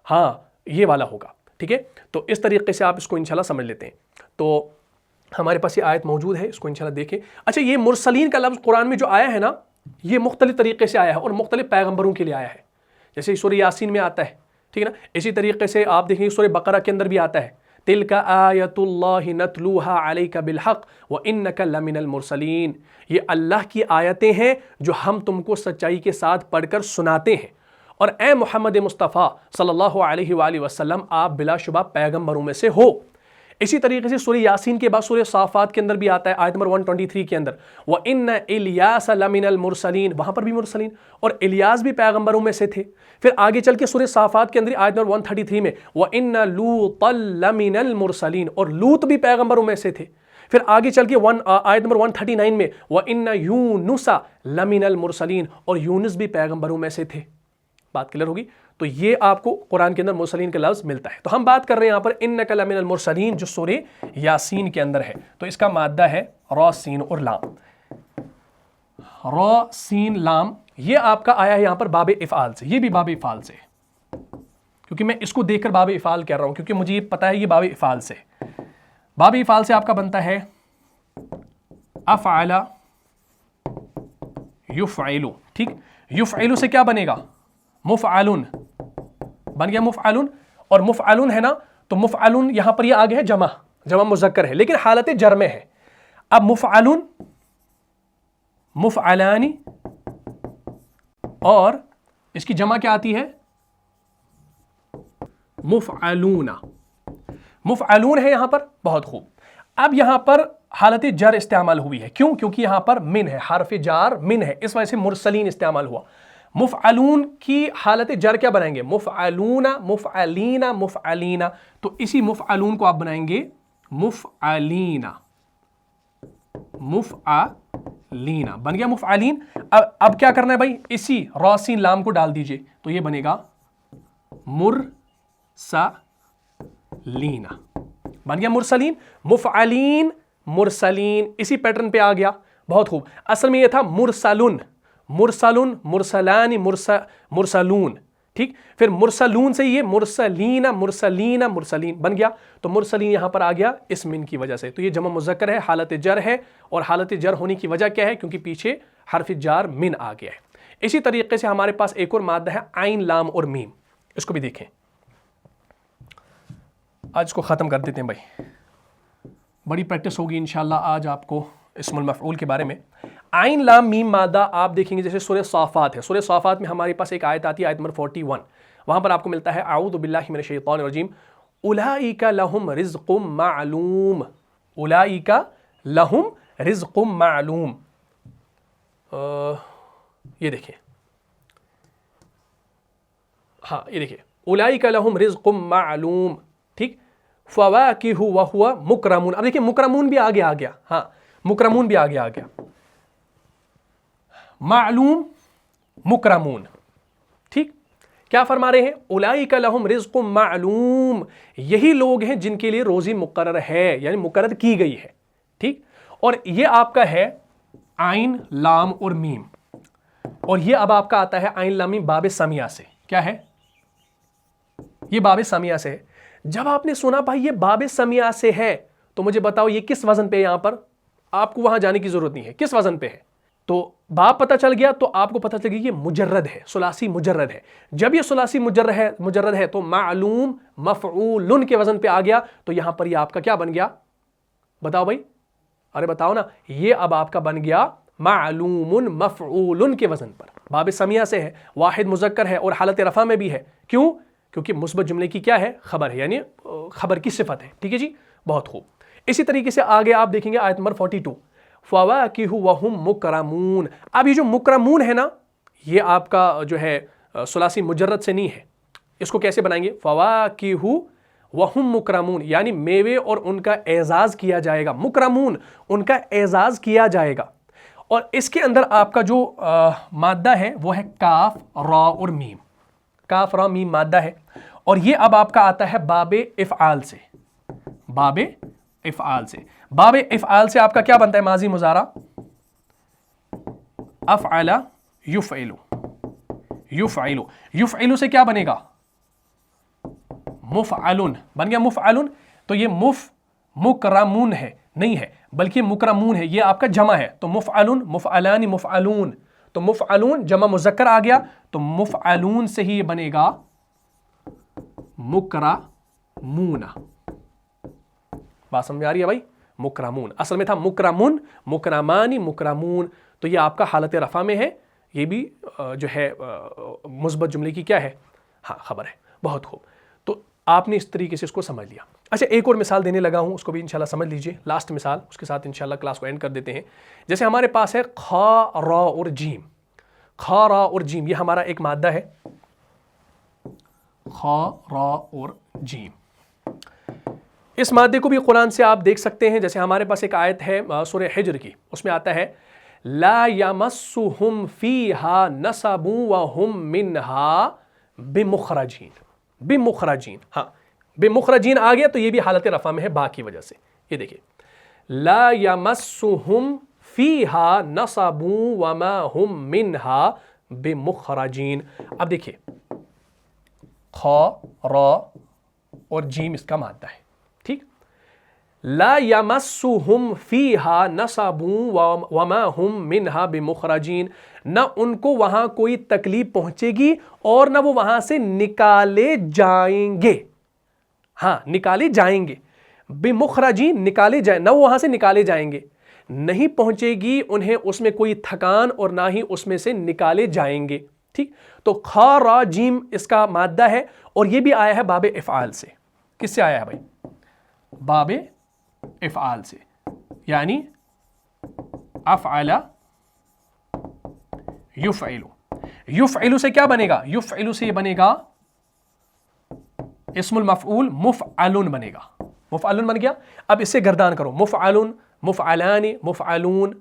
ہاں یہ والا ہوگا. ٹھیک ہے، تو اس طریقے سے آپ اس کو انشاءاللہ سمجھ لیتے ہیں. تو ہمارے پاس یہ آیت موجود ہے، اس کو انشاءاللہ دیکھیں. اچھا، یہ مرسلین کا لفظ قرآن میں جو آیا ہے نا، یہ مختلف طریقے سے آیا ہے اور مختلف پیغمبروں کے لیے آیا ہے. جیسے سورہ یاسین میں آتا ہے، ٹھیک ہے نا، اسی طریقے سے آپ دیکھیں سورہ بقرہ کے اندر بھی آتا ہے تِلْكَ آیَةُ اللَّهِ نَتْلُوهَا عَلَيْكَ بِالْحَقِّ وَإِنَّكَ لَمِنَ الْمُرْسَلِينَ. یہ اللہ کی آیتیں ہیں جو ہم تم کو سچائی کے ساتھ پڑھ کر سناتے ہیں، اور اے محمد مصطفیٰ صلی اللہ علیہ وآلہ وسلم، آپ بلا شبہ پیغمبروں میں سے ہو. اسی طریقے سے سورہ یاسین کے بعد سورہ صافات کے اندر بھی آتا ہے، آیت نمبر 123 کے اندر وَإِنَّ إِلْيَاسَ لَمِنَ الْمُرْسَلِينَ، وہاں پر بھی مرسلین، اور الیاس بھی پیغمبروں میں سے تھے. پھر آگے چل کے سورہ صافات کے اندر آیت نمبر 133 میں وَإِنَّ لُوطًا لَمِنَ الْمُرْسَلِينَ، اور لوط بھی پیغمبروں میں سے تھے. پھر آگے چل کے آیت نمبر 139 میں وَإِنَّ يُونُسَ لَمِنَ الْمُرْسَلِينَ، اور یونس بھی پیغمبروں میں سے تھے. بات کلیئر ہوگی؟ تو یہ آپ کو قرآن کے اندر مرسلین کا لفظ ملتا ہے. تو ہم بات کر رہے ہیں یہاں پر انک لمن المرسلین، جو سورہ یاسین کے اندر ہے. تو اس کا مادہ ہے را، سین اور لام. را، سین، لام، یہ آپ کا آیا ہے یہاں پر باب افعال سے. یہ بھی باب افعال سے، کیونکہ میں اس کو دیکھ کر باب افعال کہہ رہا ہوں، کیونکہ مجھے یہ پتا ہے یہ باب افعال سے. باب افعال سے آپ کا بنتا ہے افعل युफ़इलु, ठीक। युफ़इलु से क्या बनेगा? मुफ़अलुन बन गया, मुफ़अलुन। और मुफ़अलुन है ना, तो मुफ़अलुन यहां पर ये आ गया है जमा, जमा मुज़क्कर है, लेकिन हालत जर में है। अब मुफ़अलुन, मुफ़अलानी, और इसकी जमा क्या आती है? मुफ़अलूना। मुफ़अलून है यहां पर, बहुत खूब। अब यहां पर हालत जर इस्तेमाल हुई है, क्यों? क्योंकि यहां पर मिन है, हर्फ जार मिन है, इस वजह से मुरसलीन इस्तेमाल हुआ। मुफ़अलून की हालत जर क्या बनाएंगे? मुफ़अलूना, मुफ़अलीना, मुफ़अलीना। तो इसी मुफ़अलून को आप बनाएंगे मुफ़अलीना, मुफ़अलीना, बन गया मुफ़अलीन। अब क्या करना है भाई? इसी रॉसीन लाम को डाल दीजिए, तो ये बनेगा मुरसलीना, बन गया मुरसलीन। मुफ़अलीन, मुरसलीन, इसी पैटर्न पे आ गया, बहुत खूब। असल में ये था मुरसलुन, मुरसलुन, मुरसलानी, मुरसलून, ठीक। फिर मुरसलून से ये मुरसलीना, मुरसलीना, मुरसलीन बन गया। तो मुरसलीन यहां पर आ गया इस मिन की वजह से। तो ये जमा मुज़क्कर है, हालत जर है, और हालत जर होने की वजह क्या है? क्योंकि पीछे हर्फ जार मिन आ गया है। इसी तरीके से हमारे पास एक और मादा है आइन, लाम और मीम, इसको भी देखें। आज इसको ख़त्म कर देते हैं भाई, बड़ी प्रैक्टिस होगी इंशाल्लाह आज आपको इस्मुल मफ़ऊल के बारे में। आइन, लाम, मीम मादा आप देखेंगे जैसे सूरह साफ़ात है। सूरह साफ़ात में हमारे पास एक आयत आती है, आयत नंबर 41। वहाँ पर आपको मिलता है अऊज़ु बिल्लाहि मिनश शैतानिर रजीम, उलाइका लहुम रिज़्क़ुम मालूम, उलाइका लहुम रिज़्क़ुम मालूम। ये देखिए, हाँ ये देखिए, उलाइका लहुम रिज़्क़ुम मालूम, ठीक। फ़वाकिहु व हुवा मुकरमून। अब देखिए मुकरमून भी आगे आ गया, हाँ मुकरमून भी आगे आ गया। मालूम, मुकरमून, ठीक। क्या फरमा रहे हैं? उलाइका लहुम रिज़्क़ुम मालूम, यही लोग हैं जिनके लिए रोजी मुकर्रर है, यानी मुकर्रर की गई है, ठीक। और ये आपका है आइन, लाम और मीम। और ये अब आपका आता है आइन, लाम, मीम बाब समिया से। क्या है? ये बाब समिया से है। जब आपने सुना भाई ये बाब समिया से है, तो मुझे बताओ ये किस वजन पे है? यहां पर आपको वहां जाने की जरूरत नहीं है, किस वजन पे है? तो बाब पता चल गया तो आपको पता चल गया ये मुजर्रद है, सुलासी मुजर्रद है। जब ये सुलासी मुजर्रद है तो मालूम मफ़ऊलुन के वजन पे आ गया, तो यहां पर ये आपका क्या बन गया? बताओ भाई, अरे बताओ ना। ये अब आपका बन गया मालूमुन मफ़ऊलुन के वजन पर, बाब समिया से है, वाहिद मुज़क्कर है और हालत रफ़ा में भी है। क्यों? क्योंकि मुस्बत जुमले की क्या है? खबर है, यानी खबर की सिफत है, ठीक है जी, बहुत खूब। इसी तरीके से आगे आप देखेंगे आयत नंबर 42, फ़वाकिहु व हुम मुकरमून। अब ये जो मुकरमून है ना, ये आपका जो है सुलासी मुजर्रद से नहीं है। इसको कैसे बनाएंगे? फ़वाकिहु व हुम मुकरमून, यानी मेवे और उनका एजाज किया जाएगा। मुकरमून, उनका एजाज किया जाएगा। और इसके अंदर आपका जो मादा है वो है काफ, रा और मीम। काफ, रा, मीम मादा है। और ये अब आपका आता है बाबे इफ़आल से, बाबे इफ़आल से। बाबे इफ़आल से आपका क्या बनता है? माजी मुजारा, अफ़अला युफ़इलु, युफ़इलु। युफ़इलु से क्या बनेगा? मुफ़अलुन, बन गया मुफ़अलुन। तो ये मुकरमून है, नहीं है, बल्कि मुकरमून है, ये आपका जमा है। तो मुफ़अलुन, मुफ़अलानी, मुफ़अलून। तो मुफ़अलून जमा मुज़क्कर आ गया, तो मुफ़अलून से ही ये बनेगा मुकरमूना। बात समझ आ रही है भाई? मुकरमून असल में था मुकरमुन, मुकरमानी, मुकरमून। तो ये आपका हालत रफ़ा में है, ये भी जो है मुस्बत जुमले की क्या है? हाँ खबर है, बहुत खूब। तो आपने इस तरीके से इसको समझ लिया। अच्छा, एक और मिसाल देने लगा हूं, उसको भी इंशाल्लाह समझ लीजिए, लास्ट मिसाल, उसके साथ इंशाल्लाह क्लास को एंड कर देते हैं। जैसे हमारे पास है खा, रा और जीम। खा, रा और जीम, ये हमारा एक मादा है, खा, रा और जीम। इस मादे को भी कुरान से आप देख सकते हैं। जैसे हमारे पास एक आयत है सूरह हिज्र की, उसमें आता है ला यमस्सुहुम फीहा नसबु व हुम मिनहा बिमुखरजीन। बिमुखरजीन, हाँ बेमुखरजीन आ गया, तो ये भी हालत रफ़ा में है बा की वजह से। ये देखिए, ला यमस्सुहुम फीहा नसबु व मा हुम मिनहा बिमुखरजीन। अब देखिए, खा, रा और जीम इसका मादा है, ठीक। لا یمسہم فیہا نصب وما ہم منہا بمخرجین، نہ ان کو وہاں کوئی تکلیف پہنچے گی اور نہ وہ وہاں سے نکالے جائیں گے. ہاں نکالے جائیں گے، بمخرجین نکالے جائیں، نہ وہ وہاں سے نکالے جائیں گے، نہیں پہنچے گی انہیں اس میں کوئی تھکان اور نہ ہی اس میں سے نکالے جائیں گے. ٹھیک، تو خراجیم اس کا مادہ ہے اور یہ بھی آیا ہے باب افعال سے. کس سے آیا ہے بھائی؟ باب افعال سے، یعنی افعل یفعل. یفعل سے کیا بنے گا؟ یفعل سے یہ بنے گا اسم المفعول مفعل بنے گا. مفعل بن گیا. اب اس سے گردان کرو، مفعل، مفعلان، مفعلون.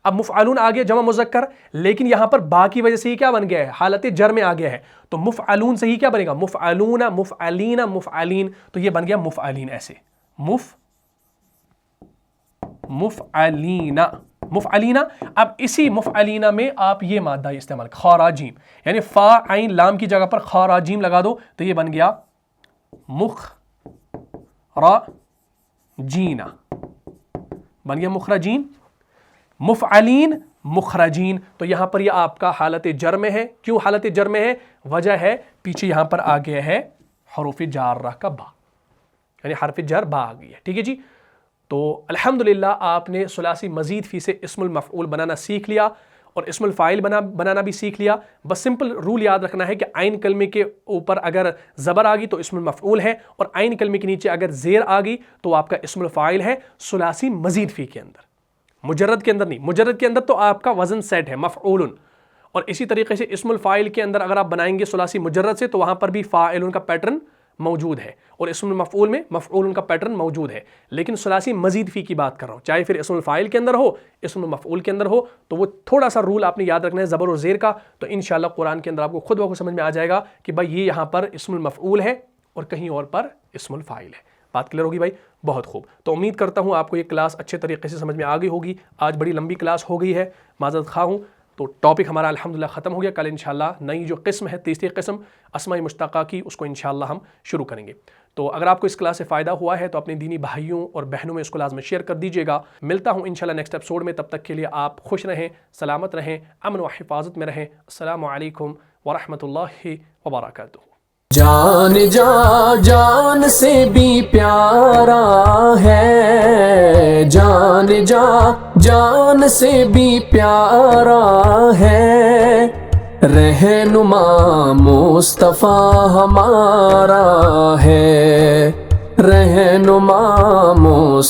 اب مفعلون آ گیا جمع مذکر، لیکن یہاں پر با کی وجہ سے یہ کیا بن گیا ہے؟ حالت جر میں آ گیا ہے. تو مفعلون سے ہی کیا بنے گا؟ مفعلون، مفعلین، مفعلین. تو یہ بن گیا مفعلین. ایسے مفعلین، مفعلین. اب اسی مفعلین میں آپ یہ مادہ استعمال خراجیم، یعنی فا عین لام کی جگہ پر خراجیم لگا دو تو یہ بن گیا مخرجین. بن گیا مخرجین. مفعلین، مخرجین. تو یہاں پر یہ آپ کا حالت جر میں ہے. کیوں حالت جر میں ہے؟ وجہ ہے پیچھے یہاں پر آ گیا ہے حروف جارہ کا با، یعنی حرف جر با آ گئی ہے. ٹھیک ہے جی. تو الحمدللہ آپ نے ثلاثی مزید فی سے اسم المفعول بنانا سیکھ لیا اور اسم الفاعل بنانا بھی سیکھ لیا. بس سمپل رول یاد رکھنا ہے کہ عین کلمے کے اوپر اگر زبر آ گئی تو اسم المفعول ہے، اور عین کلمے کے نیچے اگر زیر آ گئی تو آپ کا اسم الفاعل ہے. ثلاثی مزید فی کے اندر، مجرد کے اندر نہیں. مجرد کے اندر تو آپ کا وزن سیٹ ہے مفعول، اور اسی طریقے سے اسم الفاعل کے اندر اگر آپ بنائیں گے ثلاثی مجرد سے تو وہاں پر بھی فاعل کا پیٹرن موجود ہے، اور اسم المفعول میں مفعول کا پیٹرن موجود ہے. لیکن ثلاثی مزید فی کی بات کر رہا ہوں، چاہے پھر اسم الفاعل کے اندر ہو، اسم المفعول کے اندر ہو، تو وہ تھوڑا سا رول آپ نے یاد رکھنا ہے زبر اور زیر کا. تو انشاءاللہ قرآن کے اندر آپ کو خود بخود سمجھ میں آ جائے گا کہ بھائی یہ یہاں پر اسم المفعول ہے اور کہیں اور پر اسم الفاعل ہے. بات کلیئر ہوگی بھائی؟ بہت خوب. تو امید کرتا ہوں آپ کو یہ کلاس اچھے طریقے سے سمجھ میں آ گئی ہوگی. آج بڑی لمبی کلاس ہو گئی ہے، معذرت خواہ ہوں. تو ٹاپک ہمارا الحمدللہ ختم ہو گیا. کل انشاءاللہ نئی جو قسم ہے، تیسری قسم اسماء مشتقہ کی، اس کو انشاءاللہ ہم شروع کریں گے. تو اگر آپ کو اس کلاس سے فائدہ ہوا ہے تو اپنے دینی بھائیوں اور بہنوں میں اس کو لازم شیئر کر دیجیے گا. ملتا ہوں انشاءاللہ نیکسٹ ایپیسوڈ میں. تب تک کے لیے آپ خوش رہیں، سلامت رہیں، امن و حفاظت میں رہیں. السلام علیکم ورحمۃ اللہ وبرکاتہ. جان جان سے بھی پیارا ہے، جان سے بھی پیارا ہے، رہنما مصطفیٰ ہمارا ہے، رہنما مصطفیٰ